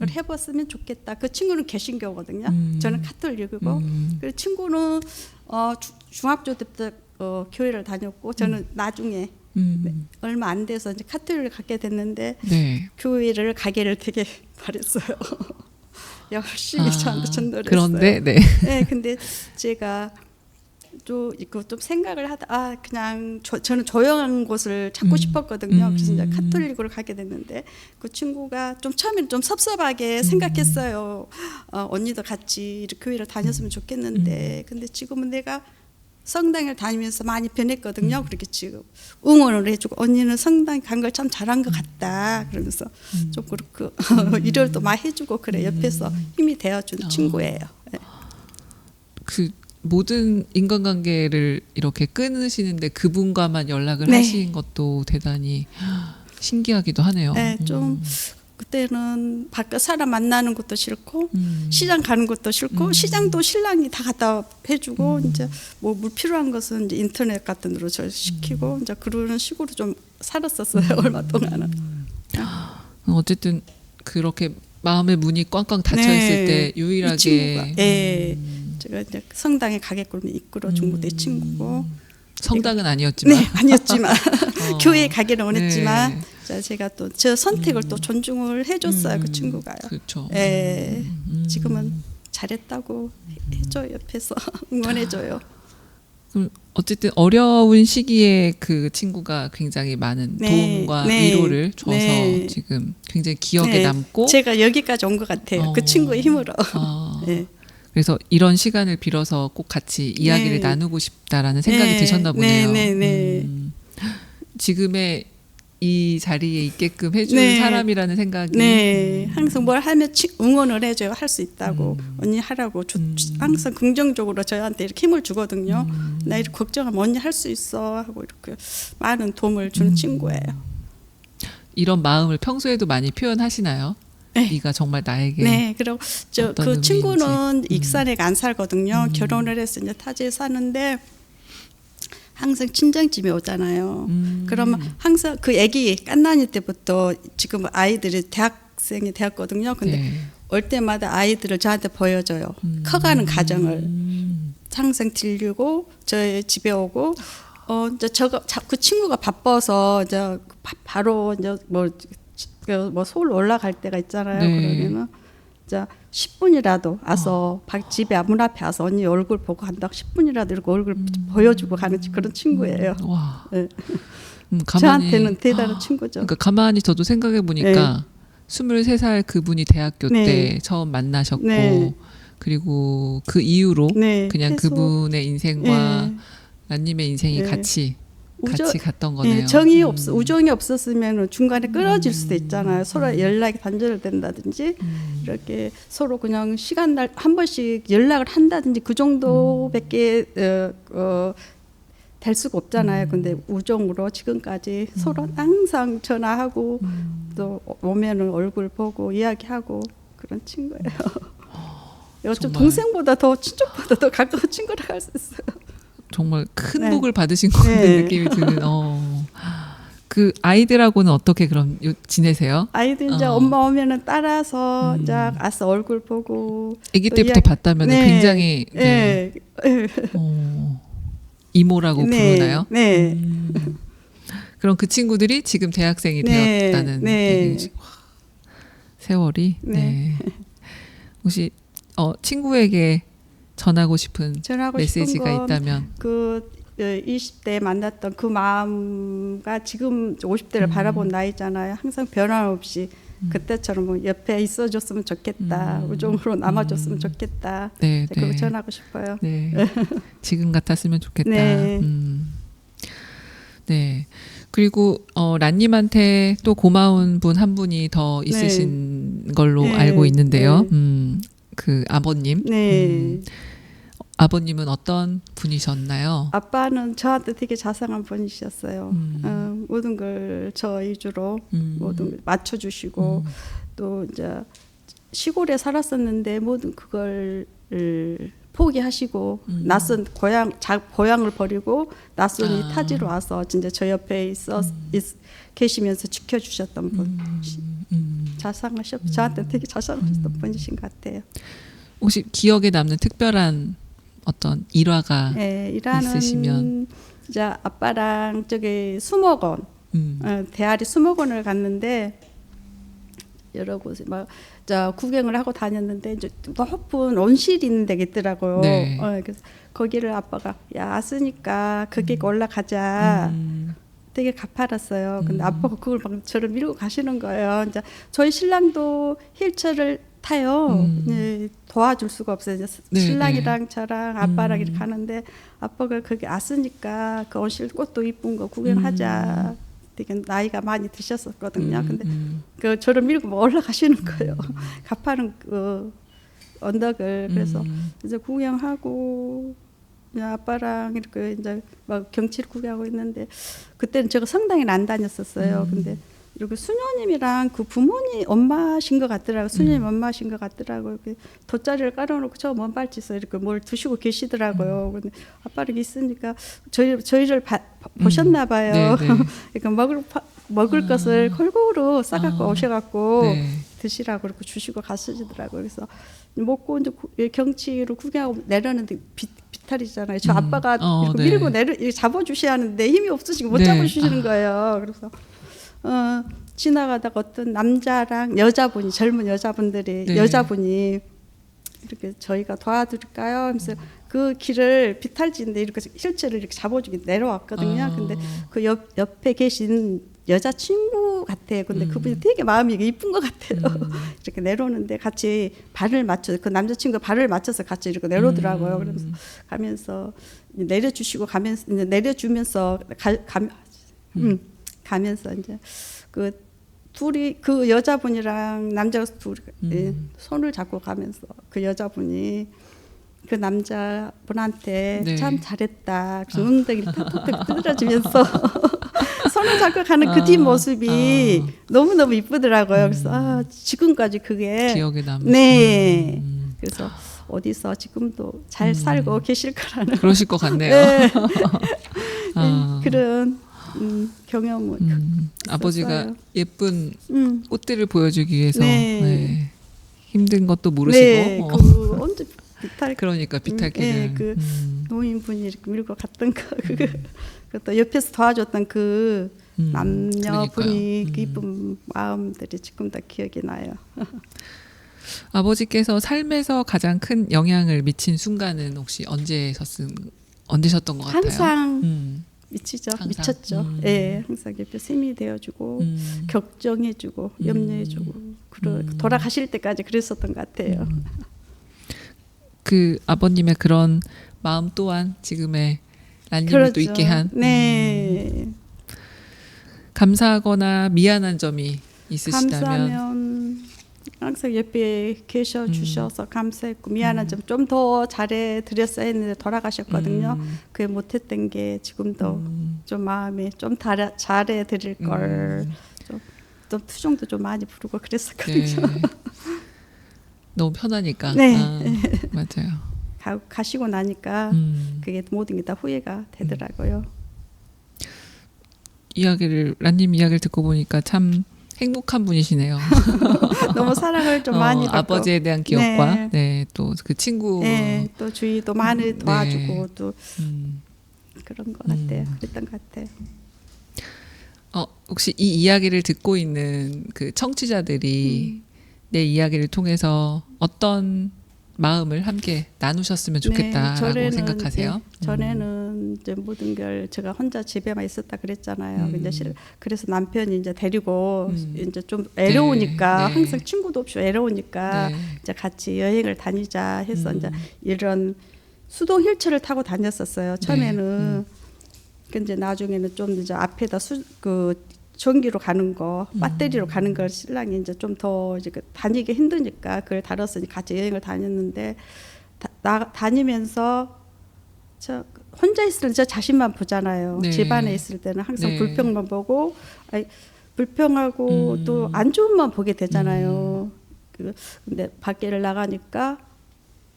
[SPEAKER 6] 해봤으면 좋겠다. 그 친구는 개신교거든요. 저는 카톨릭이고 그리고 친구는 중학교 때부터 교회를 다녔고 저는 나중에 얼마 안 돼서 이제 카톨릭을 갖게 됐는데
[SPEAKER 1] 네.
[SPEAKER 6] 교회를 가기를 되게 바랬어요. 열심히 저한테 전도를
[SPEAKER 1] 그런데
[SPEAKER 6] 했어요.
[SPEAKER 1] 네.
[SPEAKER 6] 네, 근데 제가 또 이거 좀 생각을 하다 그냥 저는 조용한 곳을 찾고 싶었거든요. 그래서 이제 카톨릭으로 가게 됐는데 그 친구가 좀 처음에는 좀 섭섭하게 생각했어요. 언니도 같이 이렇게 교회를 다녔으면 좋겠는데 근데 지금은 내가 성당을 다니면서 많이 변했거든요. 그렇게 지금 응원을 해주고 언니는 성당 간 걸 참 잘한 것 같다 그러면서 좀 그렇고 일요일도 많이 해주고 그래 옆에서 힘이 되어준 친구예요. 네.
[SPEAKER 1] 그 모든 인간관계를 이렇게 끊으시는데 그분과만 연락을
[SPEAKER 6] 네.
[SPEAKER 1] 하신 것도 대단히 신기하기도 하네요.
[SPEAKER 6] 네, 좀 그때는 바깥 사람 만나는 것도 싫고
[SPEAKER 1] 음.
[SPEAKER 6] 시장 가는 것도 싫고 시장도 신랑이 다 갖다 해주고 이제 뭐 물 필요한 것은 이제 인터넷 같은 데로 저 시키고 이제 그런 식으로 좀 살았었어요. 얼마 동안은.
[SPEAKER 1] 어쨌든 그렇게 마음의 문이 꽝꽝 닫혀
[SPEAKER 6] 네.
[SPEAKER 1] 있을 때
[SPEAKER 6] 이
[SPEAKER 1] 유일하게
[SPEAKER 6] 친구가, 예, 제가 이제 성당에 가게끔 이끌어준 거 내 친구고.
[SPEAKER 1] 성당은 아니었지만
[SPEAKER 6] 네, 아니었지만
[SPEAKER 1] 어.
[SPEAKER 6] 교회에 가기는 원했지만
[SPEAKER 1] 네.
[SPEAKER 6] 자, 제가 또 저 선택을 또 존중을 해줬어요. 그 친구가요.
[SPEAKER 1] 그렇죠.
[SPEAKER 6] 예, 지금은 잘했다고 해줘 옆에서 응원해줘요.
[SPEAKER 1] 그럼 어쨌든 어려운 시기에 그 친구가 굉장히 많은
[SPEAKER 6] 네,
[SPEAKER 1] 도움과
[SPEAKER 6] 네,
[SPEAKER 1] 위로를 줘서
[SPEAKER 6] 네.
[SPEAKER 1] 지금 굉장히 기억에
[SPEAKER 6] 네,
[SPEAKER 1] 남고
[SPEAKER 6] 제가 여기까지 온 것 같아요. 그 친구의 힘으로.
[SPEAKER 1] 네. 그래서 이런 시간을 빌어서 꼭 같이 이야기를
[SPEAKER 6] 네.
[SPEAKER 1] 나누고 싶다라는 생각이
[SPEAKER 6] 네,
[SPEAKER 1] 드셨나 보네요.
[SPEAKER 6] 네.
[SPEAKER 1] 지금의 이 자리에 있게끔 해준
[SPEAKER 6] 네.
[SPEAKER 1] 사람이라는 생각이
[SPEAKER 6] 네, 항상 뭘 하면 응원을 해줘요. 할 수 있다고 언니 하라고 항상 긍정적으로 저한테 이렇게 힘을 주거든요. 나 이렇게 걱정하면 언니 할 수 있어 하고 이렇게 많은 도움을 주는 친구예요.
[SPEAKER 1] 이런 마음을 평소에도 많이 표현하시나요?
[SPEAKER 6] 네.
[SPEAKER 1] 네가 정말 나에게
[SPEAKER 6] 네, 그리고
[SPEAKER 1] 어떤
[SPEAKER 6] 그 친구는
[SPEAKER 1] 의미인지.
[SPEAKER 6] 익산에 안 살거든요. 결혼을 해서 이제 타지에 사는데 항상 친정집에 오잖아요. 그러면 항상 그 아기 깐난이 때부터 지금 아이들이 대학생이 되었거든요. 근데
[SPEAKER 1] 네.
[SPEAKER 6] 올 때마다 아이들을 저한테 보여줘요. 커가는 과정을 항상 들리고 저희 집에 오고 이제 그 친구가 바빠서 이제 바로 이제 뭐 서울 올라갈 때가 있잖아요.
[SPEAKER 1] 네.
[SPEAKER 6] 그러면은 이제 10분이라도 와서 집에 문 앞에 와서 언니 얼굴 보고 간다고 10분이라도 이렇게 얼굴 보여주고 가는 그런 친구예요.
[SPEAKER 1] 와.
[SPEAKER 6] 네.
[SPEAKER 1] 가만히,
[SPEAKER 6] 저한테는 대단한 친구죠.
[SPEAKER 1] 그러니까 가만히 저도 생각해 보니까 23살 그분이 대학교
[SPEAKER 6] 네.
[SPEAKER 1] 때 처음 만나셨고
[SPEAKER 6] 네.
[SPEAKER 1] 그리고 그 이후로
[SPEAKER 6] 네,
[SPEAKER 1] 그냥
[SPEAKER 6] 계속.
[SPEAKER 1] 그분의 인생과
[SPEAKER 6] 네.
[SPEAKER 1] 란님의 인생이
[SPEAKER 6] 네.
[SPEAKER 1] 같이
[SPEAKER 6] 우정-
[SPEAKER 1] 갔던 거네요.
[SPEAKER 6] 예, 우정이 없었으면 중간에 끊어질 수도 있잖아요. 서로 연락이 단절된다든지 이렇게 서로 그냥 시간 날 한 번씩 연락을 한다든지 그 정도밖에 될 수가 없잖아요. 근데 우정으로 지금까지 서로 항상 전화하고 또 오면은 얼굴 보고 이야기하고 그런 친구예요. 좀
[SPEAKER 1] 정말.
[SPEAKER 6] 동생보다 더 친족보다 더 가까운 친구라고 할 수 있어요.
[SPEAKER 1] 정말 큰
[SPEAKER 6] 네.
[SPEAKER 1] 복을 받으신 것 같은
[SPEAKER 6] 네.
[SPEAKER 1] 느낌이 드는. 그 아이들하고는 어떻게 그럼 지내세요?
[SPEAKER 6] 아이들 이제 엄마 오면은 따라서 이제 와서 얼굴 보고
[SPEAKER 1] 아기
[SPEAKER 6] 또
[SPEAKER 1] 때부터
[SPEAKER 6] 이야기-
[SPEAKER 1] 봤다면
[SPEAKER 6] 네.
[SPEAKER 1] 굉장히 네.
[SPEAKER 6] 네.
[SPEAKER 1] 이모라고
[SPEAKER 6] 네.
[SPEAKER 1] 부르나요?
[SPEAKER 6] 네.
[SPEAKER 1] 그럼 그 친구들이 지금 대학생이
[SPEAKER 6] 네.
[SPEAKER 1] 되었다는
[SPEAKER 6] 네.
[SPEAKER 1] 얘기시- 와, 세월이.
[SPEAKER 6] 네.
[SPEAKER 1] 네. 혹시 친구에게 전하고 싶은
[SPEAKER 6] 전하고
[SPEAKER 1] 메시지가
[SPEAKER 6] 싶은 건
[SPEAKER 1] 있다면
[SPEAKER 6] 20대 만났던 그 마음과 지금 50대를 바라본 나이잖아요. 항상 변함없이 그때처럼 뭐 옆에 있어줬으면 좋겠다. 우정으로 남아줬으면 좋겠다.
[SPEAKER 1] 네,
[SPEAKER 6] 그거
[SPEAKER 1] 네.
[SPEAKER 6] 전하고 싶어요.
[SPEAKER 1] 네. 지금 같았으면 좋겠다.
[SPEAKER 6] 네.
[SPEAKER 1] 네. 그리고 란님한테 또 고마운 분 한 분이 더 있으신 걸로
[SPEAKER 6] 네.
[SPEAKER 1] 알고 있는데요.
[SPEAKER 6] 네.
[SPEAKER 1] 그 아버님.
[SPEAKER 6] 네.
[SPEAKER 1] 아버님은 어떤 분이셨나요?
[SPEAKER 6] 아빠는 저한테 되게 자상한 분이셨어요. 모든 걸 저 위주로 모든 걸 맞춰주시고 또 이제 시골에 살았었는데 모든 그걸 포기하시고 낯선 고향을 버리고 낯선 이 타지로 와서 진짜 저 옆에 계시면서 지켜주셨던 분. 저한테 되게 자상하셨던 분이신 것 같아요.
[SPEAKER 1] 혹시 기억에 남는 특별한 어떤 일화가
[SPEAKER 6] 네, 일하는
[SPEAKER 1] 있으시면
[SPEAKER 6] 이제 아빠랑 저기 수목원 대아리 수목원을 갔는데 여러 곳에 막 구경을 하고 다녔는데 이제 높은 온실이 있는 데가 있더라고요.
[SPEAKER 1] 네.
[SPEAKER 6] 그래서 거기를 아빠가 야 왔으니까 거기 올라가자. 되게 가파랐어요. 근데 아빠가 그걸 막 저를 밀고 가시는 거예요. 이제 저희 신랑도 휠체어를 타요. 도와줄 수가 없어요. 이제
[SPEAKER 1] 네,
[SPEAKER 6] 신랑이랑 저랑 아빠랑 이렇게 가는데 아빠가 거기 왔으니까 그 온실 꽃도 이쁜 거 구경하자. 되게 나이가 많이 드셨었거든요. 근데 그 저를 밀고 막 올라가시는 거예요. 가파른 그 언덕을. 그래서 이제 구경하고 아빠랑 이렇게 이제 막 경치를 구경하고 있는데 그때는 제가 성당에 안 다녔었어요. 근데 그리고 수녀님이랑 그 부모님 엄마신 것 같더라고. 수녀님 엄마신 것 같더라고. 이렇게 돗자리를 깔아놓고 저 먼 발치에서 이렇게 뭘 드시고 계시더라고요. 근데 아빠는 있으니까 저희를 보셨나 봐요.
[SPEAKER 1] 네, 네.
[SPEAKER 6] 그러니까 먹을 것을 골고루 싸갖고 오셔갖고
[SPEAKER 1] 네.
[SPEAKER 6] 드시라고 그렇게 주시고 가시더라고요. 그래서 먹고 이제 경치로 구경하고 내려는데 비탈이잖아요. 저 아빠가 이렇게
[SPEAKER 1] 네.
[SPEAKER 6] 밀고 이렇게 잡아주셔야 하는데 힘이 없으시고 못
[SPEAKER 1] 네.
[SPEAKER 6] 잡아주시는 거예요. 그래서 지나가다가 어떤 남자랑 여자분이 젊은 여자분들이
[SPEAKER 1] 네.
[SPEAKER 6] 여자분이 이렇게 저희가 도와드릴까요? 하면서 그 길을 비탈지인데 이렇게 휠체어를 이렇게 잡아주게 내려왔거든요. 근데 그 옆에 계신 여자친구 같아요. 근데 그분이 되게 마음이 이쁜 것 같아요. 이렇게 내려오는데 같이 발을 맞춰 그 남자친구 발을 맞춰서 같이 이렇게 내려오더라고요. 그러면서 가면서 내려주시고 가면서 이제 내려주면서 가면서 이제 그 둘이 그 여자분이랑 남자가 둘이 손을 잡고 가면서 그 여자분이 그 남자분한테
[SPEAKER 1] 네.
[SPEAKER 6] 참 잘했다. 그 엉덩이를 탁탁탁 두드려주면서 손을 잡고 가는 그 뒷모습이 너무너무 이쁘더라고요. 그래서 지금까지 그게
[SPEAKER 1] 기억에 남으시는.
[SPEAKER 6] 네. 그래서 어디서 지금도 잘 살고 계실 거라는
[SPEAKER 1] 그러실 것 같네요.
[SPEAKER 6] 네.
[SPEAKER 1] 아.
[SPEAKER 6] 그런 경험을
[SPEAKER 1] 아버지가
[SPEAKER 6] 있었어요.
[SPEAKER 1] 예쁜
[SPEAKER 6] 꽃들을
[SPEAKER 1] 보여주기 위해서
[SPEAKER 6] 네.
[SPEAKER 1] 네. 힘든 것도 모르시고
[SPEAKER 6] 네, 그 언제 비탈
[SPEAKER 1] 그러니까 비탈길을
[SPEAKER 6] 네, 그 노인분이 이렇게 밀고 갔던 거 그것도 옆에서 도와줬던 그 남녀분이
[SPEAKER 1] 그러니까요.
[SPEAKER 6] 그 이쁜 마음들이 지금 다 기억이 나요.
[SPEAKER 1] 아버지께서 삶에서 가장 큰 영향을 미친 순간은 혹시 언제셨던 것 같아요?
[SPEAKER 6] 항상 미치죠.
[SPEAKER 1] 항상.
[SPEAKER 6] 미쳤죠. 예, 항상 옆에 힘이 되어주고 걱정해주고 염려해주고 돌아가실 때까지 그랬었던 것 같아요.
[SPEAKER 1] 그 아버님의 그런 마음 또한 지금의 란님을 또 있게 한
[SPEAKER 6] 네.
[SPEAKER 1] 감사하거나 미안한 점이 있으시다면
[SPEAKER 6] 감사하면 항상 옆에 계셔 주셔서 감사했고 미안한 점 좀 더 잘해 드렸어야 했는데 돌아가셨거든요. 그게 못했던 게 지금도 좀 마음이 좀 잘해 드릴 걸. 좀 투정도 좀 많이 부르고 그랬었거든요.
[SPEAKER 1] 네. 너무 편하니까.
[SPEAKER 6] 네.
[SPEAKER 1] 맞아요.
[SPEAKER 6] 가시고 나니까 그게 모든 게 다 후회가 되더라고요.
[SPEAKER 1] 란님 이야기를 듣고 보니까 참 행복한 분이시네요.
[SPEAKER 6] 너무 사랑을 좀 많이 받고
[SPEAKER 1] 아버지에 대한 기억과 또 그 친구
[SPEAKER 6] 네, 또 주위도 많이 도와주고
[SPEAKER 1] 네.
[SPEAKER 6] 또 그런 것 같아요. 그랬던 것 같아요.
[SPEAKER 1] 혹시 이 이야기를 듣고 있는 그 청취자들이 내 이야기를 통해서 어떤 마음을 함께 나누셨으면 좋겠다라고 생각하세요?
[SPEAKER 6] 전에는 이제 모든 걸 제가 혼자 집에만 있었다 그랬잖아요. 이제 그래서 남편이 이제 데리고 이제 좀 애로우니까
[SPEAKER 1] 네.
[SPEAKER 6] 항상 친구도 없이 애로우니까
[SPEAKER 1] 네.
[SPEAKER 6] 이제 같이 여행을 다니자 해서 이제 이런 수동 휠체어를 타고 다녔었어요. 처음에는 근데 나중에는 좀 이제 앞에다 전기로 가는 거, 배터리로 가는 걸 신랑이 이제 좀 더 이제 다니기 힘드니까 그걸 다뤄서 같이 여행을 다녔는데 다니면서 저 혼자 있을 때 저 자신만 보잖아요.
[SPEAKER 1] 네.
[SPEAKER 6] 집안에 있을 때는 항상
[SPEAKER 1] 네.
[SPEAKER 6] 불평만 보고 불평하고 또 안 좋은만 보게 되잖아요. 근데 밖에를 나가니까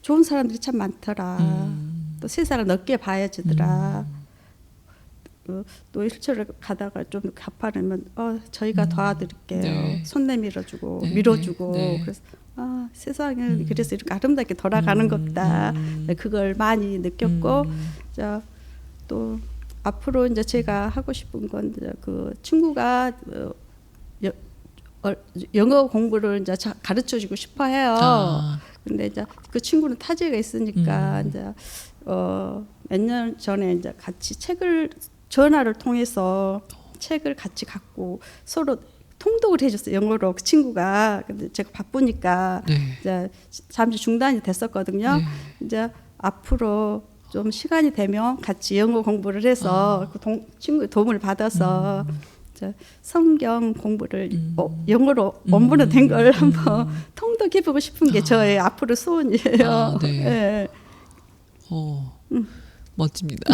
[SPEAKER 6] 좋은 사람들이 참 많더라. 또 세상을 넓게 봐야지더라. 또 일처를 가다가 좀 가파르면 저희가 도와드릴게요.
[SPEAKER 1] 네.
[SPEAKER 6] 손 내밀어주고
[SPEAKER 1] 네,
[SPEAKER 6] 밀어주고
[SPEAKER 1] 네.
[SPEAKER 6] 그래서 세상은 그래서 이렇게 아름답게 돌아가는 겁니다. 그걸 많이 느꼈고 또 앞으로 이제 제가 하고 싶은 건 이제 그 친구가 영어 공부를 이제 가르쳐주고 싶어해요. 근데 이제 그 친구는 타지가 있으니까 이제 몇 년 전에 이제 같이 전화를 통해서 책을 같이 갖고 서로 통독을 해줬어요. 영어로 그 친구가. 근데 제가 바쁘니까 이제 잠시 중단이 됐었거든요. 이제 앞으로 좀 시간이 되면 같이 영어 공부를 해서 그 친구의 도움을 받아서 이제 성경 공부를 영어로 원문으로 된 걸 한번 통독해보고 싶은 게 저의 앞으로 소원이에요.
[SPEAKER 1] 네. 멋집니다.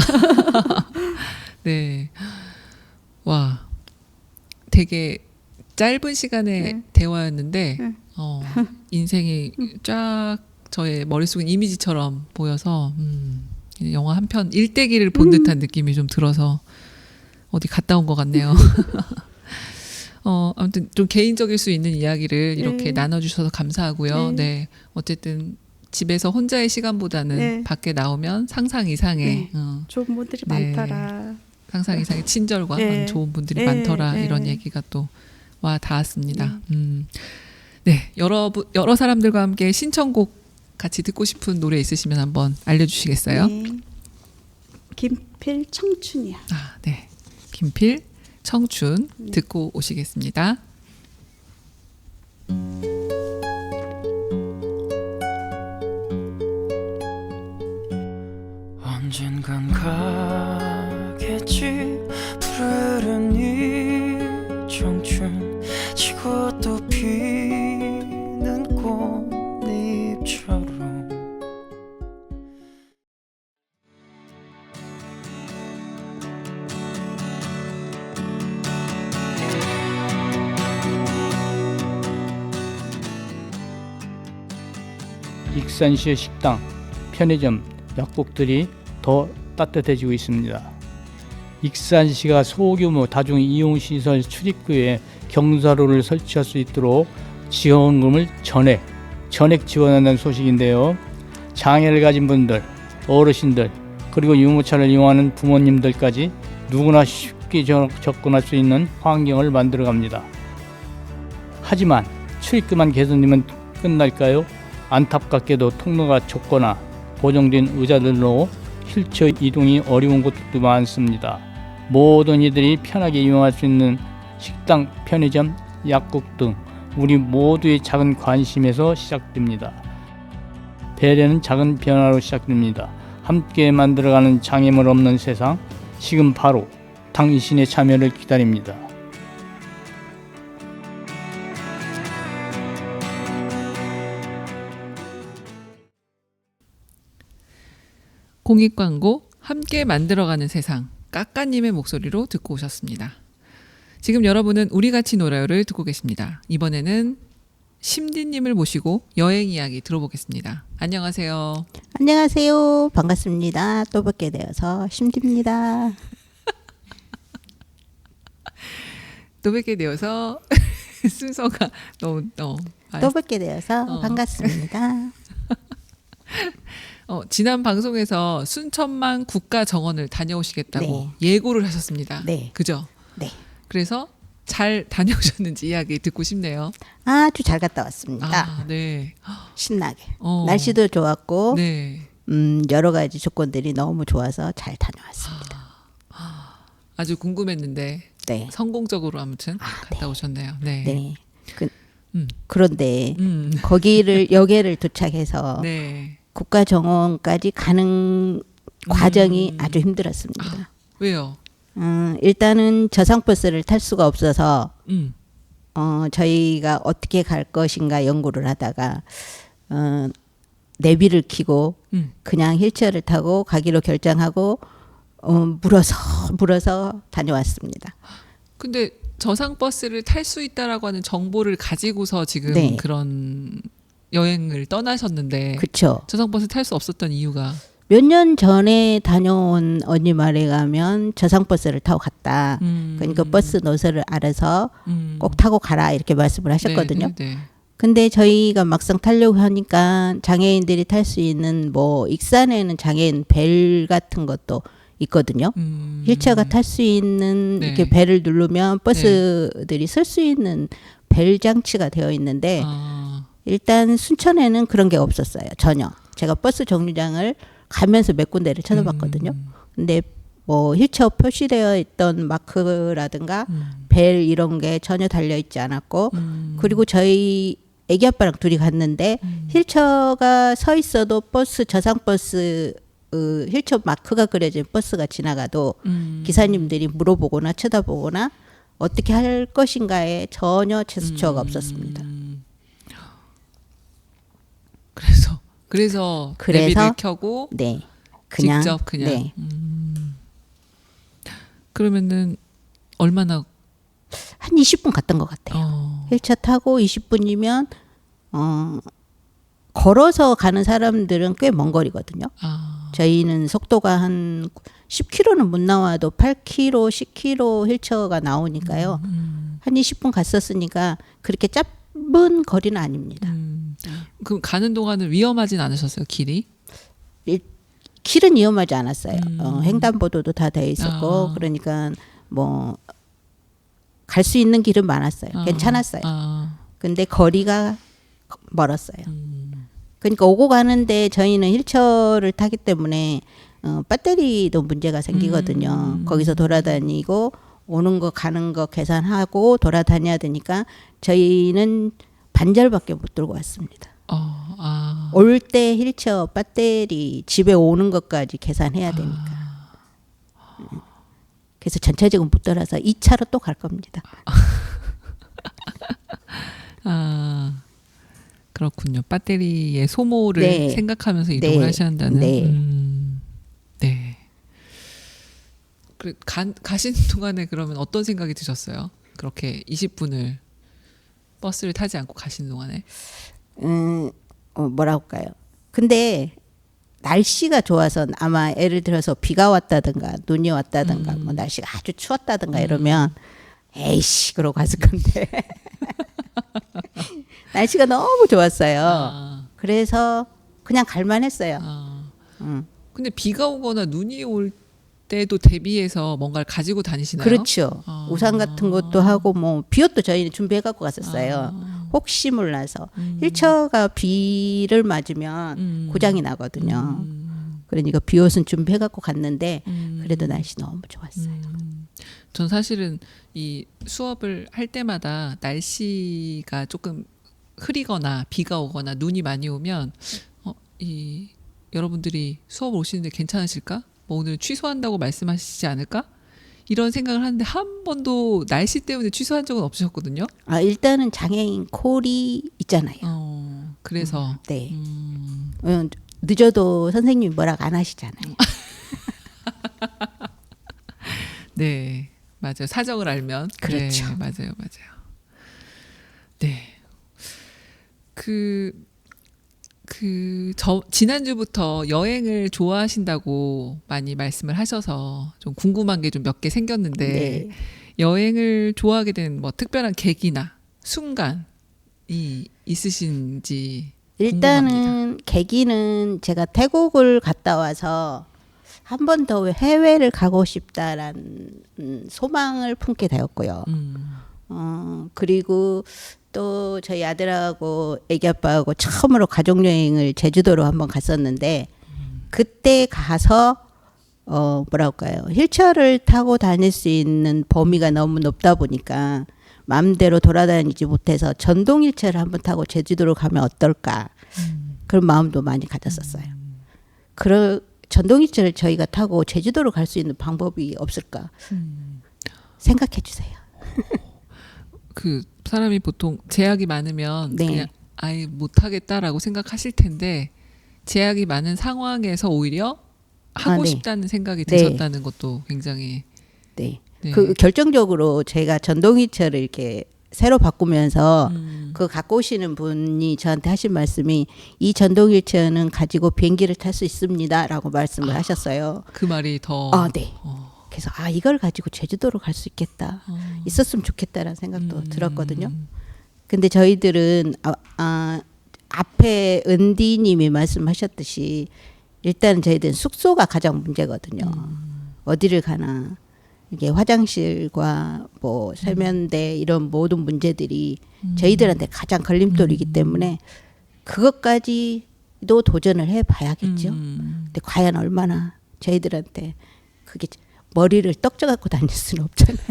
[SPEAKER 1] 네. 와, 되게 짧은 시간의
[SPEAKER 6] 네.
[SPEAKER 1] 대화였는데
[SPEAKER 6] 네.
[SPEAKER 1] 인생이 쫙 저의 머릿속에 이미지처럼 보여서 영화 한 편 일대기를 본 듯한 느낌이 좀 들어서 어디 갔다 온 것 같네요. 아무튼 좀 개인적일 수 있는 이야기를 이렇게
[SPEAKER 6] 네.
[SPEAKER 1] 나눠주셔서 감사하고요.
[SPEAKER 6] 네.
[SPEAKER 1] 네. 어쨌든 집에서 혼자의 시간보다는
[SPEAKER 6] 네.
[SPEAKER 1] 밖에 나오면 상상 이상의
[SPEAKER 6] 네. 좋은 분들이
[SPEAKER 1] 네.
[SPEAKER 6] 많더라.
[SPEAKER 1] 상상 이상의 친절과
[SPEAKER 6] 네.
[SPEAKER 1] 좋은 분들이
[SPEAKER 6] 네.
[SPEAKER 1] 많더라
[SPEAKER 6] 네.
[SPEAKER 1] 이런 얘기가 또 와 닿았습니다. 네, 여러 사람들과 함께 신청곡 같이 듣고 싶은 노래 있으시면 한번 알려주시겠어요?
[SPEAKER 6] 네. 김필 청춘이야.
[SPEAKER 1] 아, 네, 김필 청춘 듣고 오시겠습니다.
[SPEAKER 7] 언젠간 가겠지 푸르른 이 청춘 지고 또 피는 꽃잎처럼
[SPEAKER 8] 익산시의 식당, 편의점, 약국들이 더 따뜻해지고 있습니다. 익산시가 소규모 다중 이용시설 출입구에 경사로를 설치할 수 있도록 지원금을 전액 지원한다는 소식인데요. 장애를 가진 분들, 어르신들, 그리고 유모차를 이용하는 부모님들까지 누구나 쉽게 접근할 수 있는 환경을 만들어 갑니다. 하지만 출입구만 개선되면 끝날까요? 안타깝게도 통로가 좁거나 고정된 의자들로 휠체어 이동이 어려운 곳도 많습니다. 모든 이들이 편하게 이용할 수 있는 식당, 편의점, 약국 등 우리 모두의 작은 관심에서 시작됩니다. 배려는 작은 변화로 시작됩니다. 함께 만들어가는 장애물 없는 세상, 지금 바로 당신의 참여를 기다립니다.
[SPEAKER 1] 공익광고 함께 만들어가는 세상 까까님의 목소리로 듣고 오셨습니다. 지금 여러분은 우리같이 놀아요를 듣고 계십니다. 이번에는 심디님을 모시고 여행 이야기 들어보겠습니다. 안녕하세요.
[SPEAKER 9] 안녕하세요. 반갑습니다. 또 뵙게 되어서 심디입니다.
[SPEAKER 1] 또 뵙게 되어서 순서가 너무
[SPEAKER 9] 또 뵙게 되어서 반갑습니다.
[SPEAKER 1] 지난 방송에서 순천만 국가정원을 다녀오시겠다고
[SPEAKER 9] 네.
[SPEAKER 1] 예고를 하셨습니다.
[SPEAKER 9] 네.
[SPEAKER 1] 그죠?
[SPEAKER 9] 네.
[SPEAKER 1] 그래서 잘 다녀오셨는지 이야기 듣고 싶네요.
[SPEAKER 9] 아주 잘 갔다 왔습니다.
[SPEAKER 1] 아, 네.
[SPEAKER 9] 신나게.
[SPEAKER 1] 어.
[SPEAKER 9] 날씨도 좋았고
[SPEAKER 1] 네.
[SPEAKER 9] 여러 가지 조건들이 너무 좋아서 잘 다녀왔습니다.
[SPEAKER 1] 아주 궁금했는데
[SPEAKER 9] 네.
[SPEAKER 1] 성공적으로 아무튼 갔다 오셨네요. 네.
[SPEAKER 9] 네.
[SPEAKER 1] 음.
[SPEAKER 9] 그런데 여기를 도착해서
[SPEAKER 1] 네.
[SPEAKER 9] 국가정원까지 가는 과정이 아주 힘들었습니다.
[SPEAKER 1] 왜요?
[SPEAKER 9] 일단은 저상버스를 탈 수가 없어서
[SPEAKER 1] 음.
[SPEAKER 9] 저희가 어떻게 갈 것인가 연구를 하다가 내비를 켜고 그냥 휠체어를 타고 가기로 결정하고 물어서 다녀왔습니다.
[SPEAKER 1] 근데 저상버스를 탈 수 있다라고 하는 정보를 가지고서 지금
[SPEAKER 9] 네.
[SPEAKER 1] 그런 여행을 떠나셨는데
[SPEAKER 9] 그렇죠.
[SPEAKER 1] 저상버스 탈 수 없었던 이유가
[SPEAKER 9] 몇 년 전에 다녀온 언니 말에 가면 저상버스를 타고 갔다. 그러니까 버스 노선을 알아서 꼭 타고 가라 이렇게 말씀을 하셨거든요.
[SPEAKER 1] 네, 네, 네.
[SPEAKER 9] 근데 저희가 막상 타려고 하니까 장애인들이 탈 수 있는 뭐 익산에는 장애인 벨 같은 것도 있거든요. 휠체어가 탈 수 있는
[SPEAKER 1] 네.
[SPEAKER 9] 이렇게 벨을 누르면 버스들이 설 수 있는 벨 장치가 되어 있는데 일단 순천에는 그런 게 없었어요. 전혀. 제가 버스 정류장을 가면서 몇 군데를 찾아봤거든요. 근데 뭐 휠체어 표시되어 있던 마크라든가 벨 이런 게 전혀 달려 있지 않았고 그리고 저희 애기 아빠랑 둘이 갔는데 휠체어가 서 있어도 버스 저상버스 휠체어 마크가 그려진 버스가 지나가도 기사님들이 물어보거나 쳐다보거나 어떻게 할 것인가에 전혀 제스처가 없었습니다.
[SPEAKER 1] 그래서 내비를 켜고
[SPEAKER 9] 네, 그냥
[SPEAKER 1] 직접 그냥
[SPEAKER 9] 네.
[SPEAKER 1] 그러면은 얼마나
[SPEAKER 9] 한 한 20분 갔던 것 같아요. 휠체어 타고 20분이면 걸어서 가는 사람들은 꽤 먼 거리거든요. 저희는 속도가 한 10km는 못 나와도 8km, 10km 휠체어가 나오니까요. 한 20분 갔었으니까 그렇게 짧은 거리는 아닙니다.
[SPEAKER 1] 그럼 가는 동안은 위험하진 않으셨어요, 길이?
[SPEAKER 9] 길은 위험하지 않았어요. 횡단보도도 다 돼 있었고
[SPEAKER 1] 아.
[SPEAKER 9] 그러니까 뭐 갈 수 있는 길은 많았어요. 괜찮았어요. 근데 거리가 멀었어요. 그러니까 오고 가는데 저희는 휠체어를 타기 때문에 배터리도 문제가 생기거든요. 거기서 돌아다니고 오는 거 가는 거 계산하고 돌아다녀야 되니까 저희는 반절밖에 못 들고 왔습니다. 올 때 휠체어 배터리 집에 오는 것까지 계산해야 되니까. 그래서 전체적으로 못 돌아서 2차로 또 갈 겁니다.
[SPEAKER 1] 그렇군요. 배터리의 소모를
[SPEAKER 9] 네.
[SPEAKER 1] 생각하면서 이동을
[SPEAKER 9] 네.
[SPEAKER 1] 하셔야 한다는.
[SPEAKER 9] 네.
[SPEAKER 1] 네. 가시는 동안에 그러면 어떤 생각이 드셨어요? 그렇게 20분을 버스를 타지 않고 가시는 동안에?
[SPEAKER 9] 뭐라 할까요? 근데 날씨가 좋아서 아마 예를 들어서 비가 왔다든가 눈이 왔다든가 뭐 날씨가 아주 추웠다든가 이러면 에이씨 그러고 갔을 건데 날씨가 너무 좋았어요. 그래서 그냥 갈만했어요.
[SPEAKER 1] 근데 비가 오거나 눈이 올 때도 대비해서 뭔가를 가지고 다니시나요?
[SPEAKER 9] 그렇죠. 우산 같은 것도 하고 뭐 비옷도 저희는 준비해 갖고 갔었어요. 혹시 몰라서 휠체어가 비를 맞으면 고장이 나거든요. 그러니까 비옷은 준비해 갖고 갔는데 그래도 날씨 너무 좋았어요.
[SPEAKER 1] 전 사실은 이 수업을 할 때마다 날씨가 조금 흐리거나 비가 오거나 눈이 많이 오면 이 여러분들이 수업 오시는데 괜찮으실까? 뭐 오늘 취소한다고 말씀하시지 않을까? 이런 생각을 하는데 한 번도 날씨 때문에 취소한 적은 없으셨거든요.
[SPEAKER 9] 일단은 장애인 콜이 있잖아요.
[SPEAKER 1] 그래서
[SPEAKER 9] 네. 늦어도 선생님이 뭐라고 안 하시잖아요.
[SPEAKER 1] 네, 맞아요. 사정을 알면
[SPEAKER 9] 그렇죠.
[SPEAKER 1] 네, 맞아요. 네, 지난주부터 여행을 좋아하신다고 많이 말씀을 하셔서 좀 궁금한 게 좀 몇 개 생겼는데
[SPEAKER 9] 네.
[SPEAKER 1] 여행을 좋아하게 된 뭐 특별한 계기나 순간이 있으신지
[SPEAKER 9] 일단은
[SPEAKER 1] 궁금합니다.
[SPEAKER 9] 계기는 제가 태국을 갔다 와서 한 번 더 해외를 가고 싶다라는 소망을 품게 되었고요. 그리고 또 저희 아들하고 애기 아빠하고 처음으로 가족 여행을 제주도로 한번 갔었는데 그때 가서 뭐라 할까요? 휠체어를 타고 다닐 수 있는 범위가 너무 높다 보니까 마음대로 돌아다니지 못해서 전동 휠체어를 한번 타고 제주도로 가면 어떨까? 그런 마음도 많이 가졌었어요. 전동 휠체어를 저희가 타고 제주도로 갈 수 있는 방법이 없을까? 생각해 주세요.
[SPEAKER 1] 그 사람이 보통 제약이 많으면
[SPEAKER 9] 네.
[SPEAKER 1] 그냥 아예 못하겠다라고 생각하실 텐데 제약이 많은 상황에서 오히려 하고
[SPEAKER 9] 네.
[SPEAKER 1] 싶다는 생각이
[SPEAKER 9] 네.
[SPEAKER 1] 드셨다는 것도 굉장히
[SPEAKER 9] 네.
[SPEAKER 1] 네.
[SPEAKER 9] 그 결정적으로 제가 전동 휠체어를 이렇게 새로 바꾸면서 그 갖고 오시는 분이 저한테 하신 말씀이 이 전동 휠체어는 가지고 비행기를 탈 수 있습니다라고 말씀을 하셨어요.
[SPEAKER 1] 그 말이 더
[SPEAKER 9] 네. 그래서 이걸 가지고 제주도로 갈 수 있겠다. 있었으면 좋겠다라는 생각도 들었거든요. 근데 저희들은 앞에 은디님이 말씀하셨듯이 일단 저희들은 숙소가 가장 문제거든요. 어디를 가나 이게 화장실과 뭐 세면대 이런 모든 문제들이 저희들한테 가장 걸림돌이기 때문에 그것까지도 도전을 해봐야겠죠. 근데 과연 얼마나 저희들한테 그게 머리를 떡져 갖고 다닐 수는 없잖아요.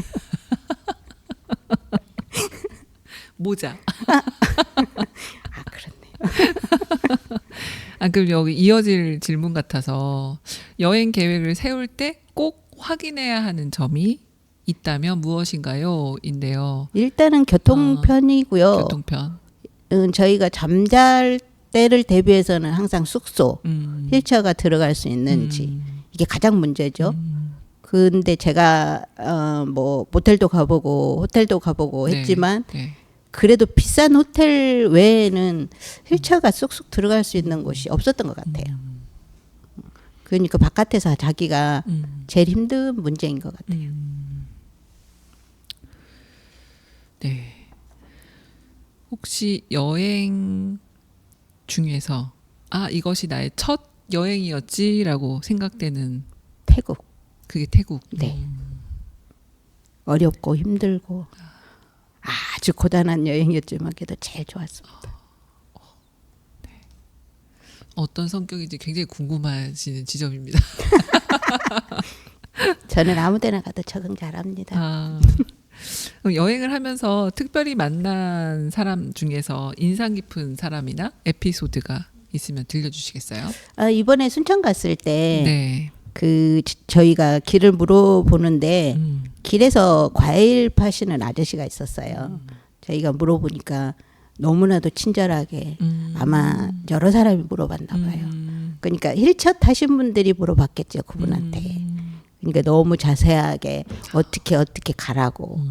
[SPEAKER 1] 모자.
[SPEAKER 9] 그렇네요.
[SPEAKER 1] 그럼 여기 이어질 질문 같아서 여행 계획을 세울 때 꼭 확인해야 하는 점이 있다면 무엇인가요? 인데요.
[SPEAKER 9] 일단은 교통편이고요.
[SPEAKER 1] 교통편.
[SPEAKER 9] 저희가 잠잘 때를 대비해서는 항상 숙소, 휠체어가 들어갈 수 있는지 이게 가장 문제죠. 근데 제가 뭐 모텔도 가보고 호텔도 가보고
[SPEAKER 1] 네.
[SPEAKER 9] 했지만
[SPEAKER 1] 네.
[SPEAKER 9] 그래도 비싼 호텔 외에는 휠체어가 쑥쑥 들어갈 수 있는 곳이 없었던 것 같아요. 그러니까 바깥에서 자기가 제일 힘든 문제인 것 같아요.
[SPEAKER 1] 네. 혹시 여행 중에서 이것이 나의 첫 여행이었지라고 생각되는
[SPEAKER 9] 태국.
[SPEAKER 1] 그게 태국.
[SPEAKER 9] 네. 어렵고 힘들고 아주 고단한 여행이었지만 그래도 제일 좋았습니다.
[SPEAKER 1] 어떤 성격인지 굉장히 궁금하시는 지점입니다.
[SPEAKER 9] 저는 아무 데나 가도 적응 잘합니다.
[SPEAKER 1] 그럼 여행을 하면서 특별히 만난 사람 중에서 인상 깊은 사람이나 에피소드가 있으면 들려주시겠어요?
[SPEAKER 9] 이번에 순천 갔을 때
[SPEAKER 1] 네.
[SPEAKER 9] 저희가 길을 물어보는데 길에서 과일 파시는 아저씨가 있었어요. 저희가 물어보니까 너무나도 친절하게 아마 여러 사람이 물어봤나 봐요. 그러니까 휠체어 타신 분들이 물어봤겠죠, 그분한테. 그러니까 너무 자세하게 어떻게 가라고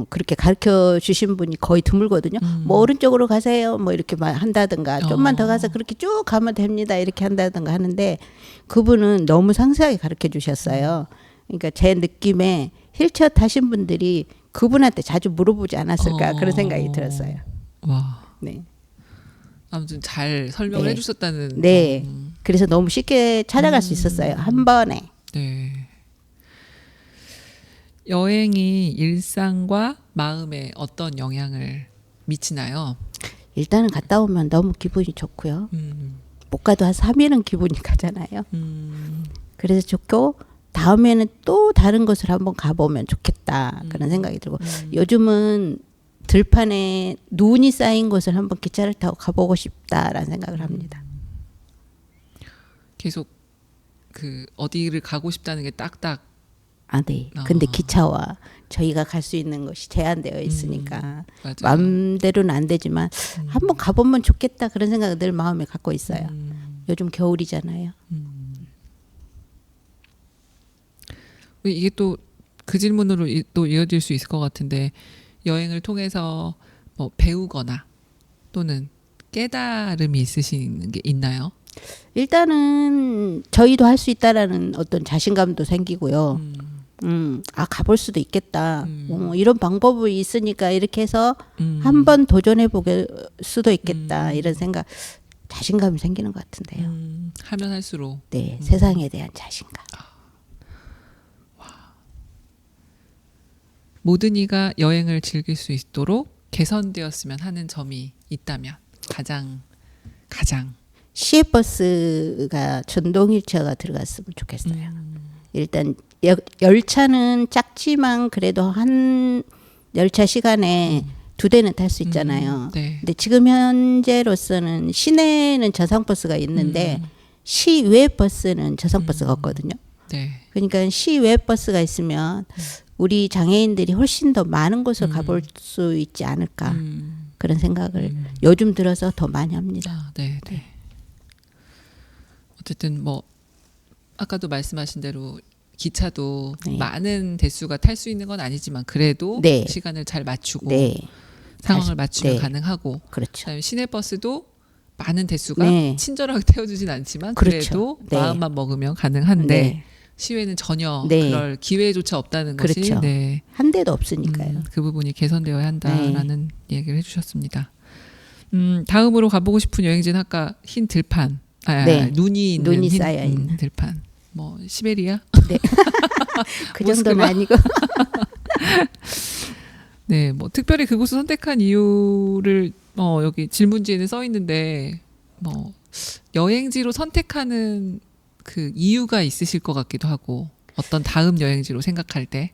[SPEAKER 9] 그렇게 가르쳐 주신 분이 거의 드물거든요. 뭐 오른쪽으로 가세요 뭐 이렇게 한다든가 좀만 더 가서 그렇게 쭉 가면 됩니다 이렇게 한다든가 하는데 그분은 너무 상세하게 가르쳐 주셨어요. 그러니까 제 느낌에 휠체어 타신 분들이 그분한테 자주 물어보지 않았을까 그런 생각이 들었어요.
[SPEAKER 1] 와.
[SPEAKER 9] 네.
[SPEAKER 1] 아무튼 잘 설명을
[SPEAKER 9] 네.
[SPEAKER 1] 해주셨다는.
[SPEAKER 9] 네. 그래서 너무 쉽게 찾아갈 수 있었어요. 한 번에.
[SPEAKER 1] 네. 여행이 일상과 마음에 어떤 영향을 미치나요?
[SPEAKER 9] 일단은 갔다 오면 너무 기분이 좋고요. 못 가도 한 3일은 기분이 가잖아요. 그래서 좋고 다음에는 또 다른 곳을 한번 가보면 좋겠다 그런 생각이 들고 요즘은 들판에 눈이 쌓인 곳을 한번 기차를 타고 가보고 싶다라는 생각을 합니다.
[SPEAKER 1] 계속 그 어디를 가고 싶다는 게 딱딱.
[SPEAKER 9] 네. 근데 기차와 저희가 갈 수 있는 것이 제한되어 있으니까
[SPEAKER 1] 맞아요.
[SPEAKER 9] 마음대로는 안 되지만 한번 가보면 좋겠다 그런 생각을 늘 마음에 갖고 있어요. 요즘 겨울이잖아요.
[SPEAKER 1] 이게 또 그 질문으로 또 이어질 수 있을 것 같은데 여행을 통해서 뭐 배우거나 또는 깨달음이 있으신 게 있나요?
[SPEAKER 9] 일단은 저희도 할 수 있다라는 어떤 자신감도 생기고요. 가볼 수도 있겠다. 이런 방법이 있으니까 이렇게 해서 한번 도전해 보게 수도 있겠다. 이런 생각, 자신감이 생기는 것 같은데요.
[SPEAKER 1] 하면 할수록.
[SPEAKER 9] 네, 세상에 대한 자신감.
[SPEAKER 1] 모든 이가 여행을 즐길 수 있도록 개선되었으면 하는 점이 있다면 가장
[SPEAKER 9] 시외버스가 전동 휠체어가 들어갔으면 좋겠어요. 일단 열차는 작지만 그래도 한 열차 시간에 2대는 탈 수 있잖아요.
[SPEAKER 1] 네.
[SPEAKER 9] 근데 지금 현재로서는 시내는 저상버스가 있는데 시외 버스는 저상버스가 없거든요.
[SPEAKER 1] 네.
[SPEAKER 9] 그러니까 시외 버스가 있으면 우리 장애인들이 훨씬 더 많은 곳을 가볼 수 있지 않을까 그런 생각을 요즘 들어서 더 많이 합니다.
[SPEAKER 1] 네. 어쨌든 뭐 아까도 말씀하신 대로 기차도
[SPEAKER 9] 네.
[SPEAKER 1] 많은 대수가 탈 수 있는 건 아니지만 그래도
[SPEAKER 9] 네.
[SPEAKER 1] 시간을 잘 맞추고
[SPEAKER 9] 네.
[SPEAKER 1] 상황을 맞추면
[SPEAKER 9] 네.
[SPEAKER 1] 가능하고
[SPEAKER 9] 그렇죠.
[SPEAKER 1] 그다음에 시내버스도 많은 대수가
[SPEAKER 9] 네.
[SPEAKER 1] 친절하게 태워주진 않지만
[SPEAKER 9] 그렇죠.
[SPEAKER 1] 그래도
[SPEAKER 9] 네.
[SPEAKER 1] 마음만 먹으면 가능한데
[SPEAKER 9] 네.
[SPEAKER 1] 시외는 전혀
[SPEAKER 9] 네.
[SPEAKER 1] 그럴 기회조차 없다는 것이
[SPEAKER 9] 그렇죠.
[SPEAKER 1] 네.
[SPEAKER 9] 한 대도 없으니까요.
[SPEAKER 1] 그 부분이 개선되어야 한다라는 얘기를 해주셨습니다. 다음으로 가보고 싶은 여행지는 아까 흰 들판,
[SPEAKER 9] 네.
[SPEAKER 1] 눈이 있는
[SPEAKER 9] 눈이
[SPEAKER 1] 흰,
[SPEAKER 9] 쌓여 있는.
[SPEAKER 1] 들판. 뭐 시베리아?
[SPEAKER 9] 네. 그 정도는
[SPEAKER 1] 모스크바?
[SPEAKER 9] 아니고.
[SPEAKER 1] 네, 뭐 특별히 그곳을 선택한 이유를 여기 질문지에는 써 있는데 뭐 여행지로 선택하는 그 이유가 있으실 것 같기도 하고 어떤 다음 여행지로 생각할 때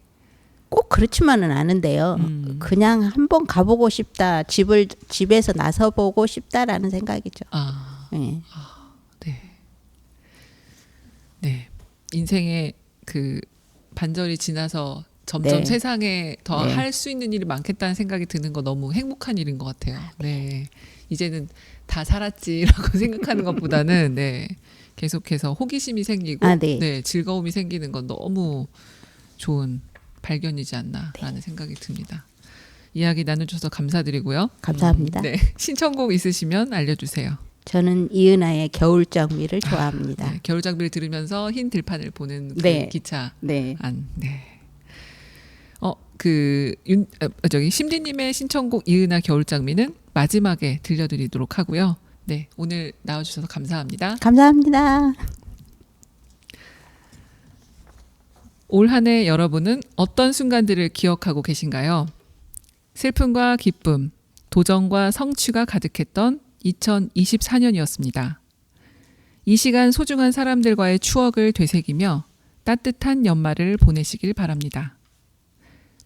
[SPEAKER 9] 꼭 그렇지만은 않은데요. 그냥 한번 가보고 싶다. 집에서 나서 보고 싶다라는 생각이죠. 네.
[SPEAKER 1] 네. 인생의 그 반절이 지나서 점점
[SPEAKER 9] 네.
[SPEAKER 1] 세상에 더
[SPEAKER 9] 네.
[SPEAKER 1] 할 수 있는 일이 많겠다는 생각이 드는 거 너무 행복한 일인 것 같아요. 네. 이제는 다 살았지라고 생각하는 것보다는 네. 계속해서 호기심이 생기고
[SPEAKER 9] 아, 네.
[SPEAKER 1] 네, 즐거움이 생기는 건 너무 좋은 발견이지 않나라는 생각이 듭니다. 이야기 나눠주셔서 감사드리고요.
[SPEAKER 9] 감사합니다.
[SPEAKER 1] 네, 신청곡 있으시면 알려주세요.
[SPEAKER 9] 저는 이은아의 겨울장미를 좋아합니다.
[SPEAKER 1] 네, 겨울장미를 들으면서 흰 들판을 보는 그
[SPEAKER 9] 네.
[SPEAKER 1] 기차
[SPEAKER 9] 네.
[SPEAKER 1] 안. 네. 저기 심디님의 신청곡 이은아 겨울장미는 마지막에 들려드리도록 하고요. 네, 오늘 나와주셔서 감사합니다.
[SPEAKER 9] 감사합니다.
[SPEAKER 1] 올 한 해 여러분은 어떤 순간들을 기억하고 계신가요? 슬픔과 기쁨, 도전과 성취가 가득했던 2024년이었습니다. 이 시간 소중한 사람들과의 추억을 되새기며 따뜻한 연말을 보내시길 바랍니다.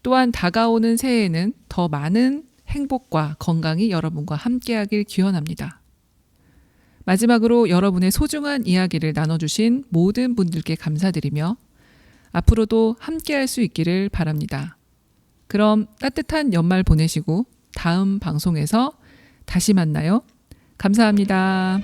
[SPEAKER 1] 또한 다가오는 새해에는 더 많은 행복과 건강이 여러분과 함께하길 기원합니다. 마지막으로 여러분의 소중한 이야기를 나눠주신 모든 분들께 감사드리며 앞으로도 함께할 수 있기를 바랍니다. 그럼 따뜻한 연말 보내시고 다음 방송에서 다시 만나요. 감사합니다.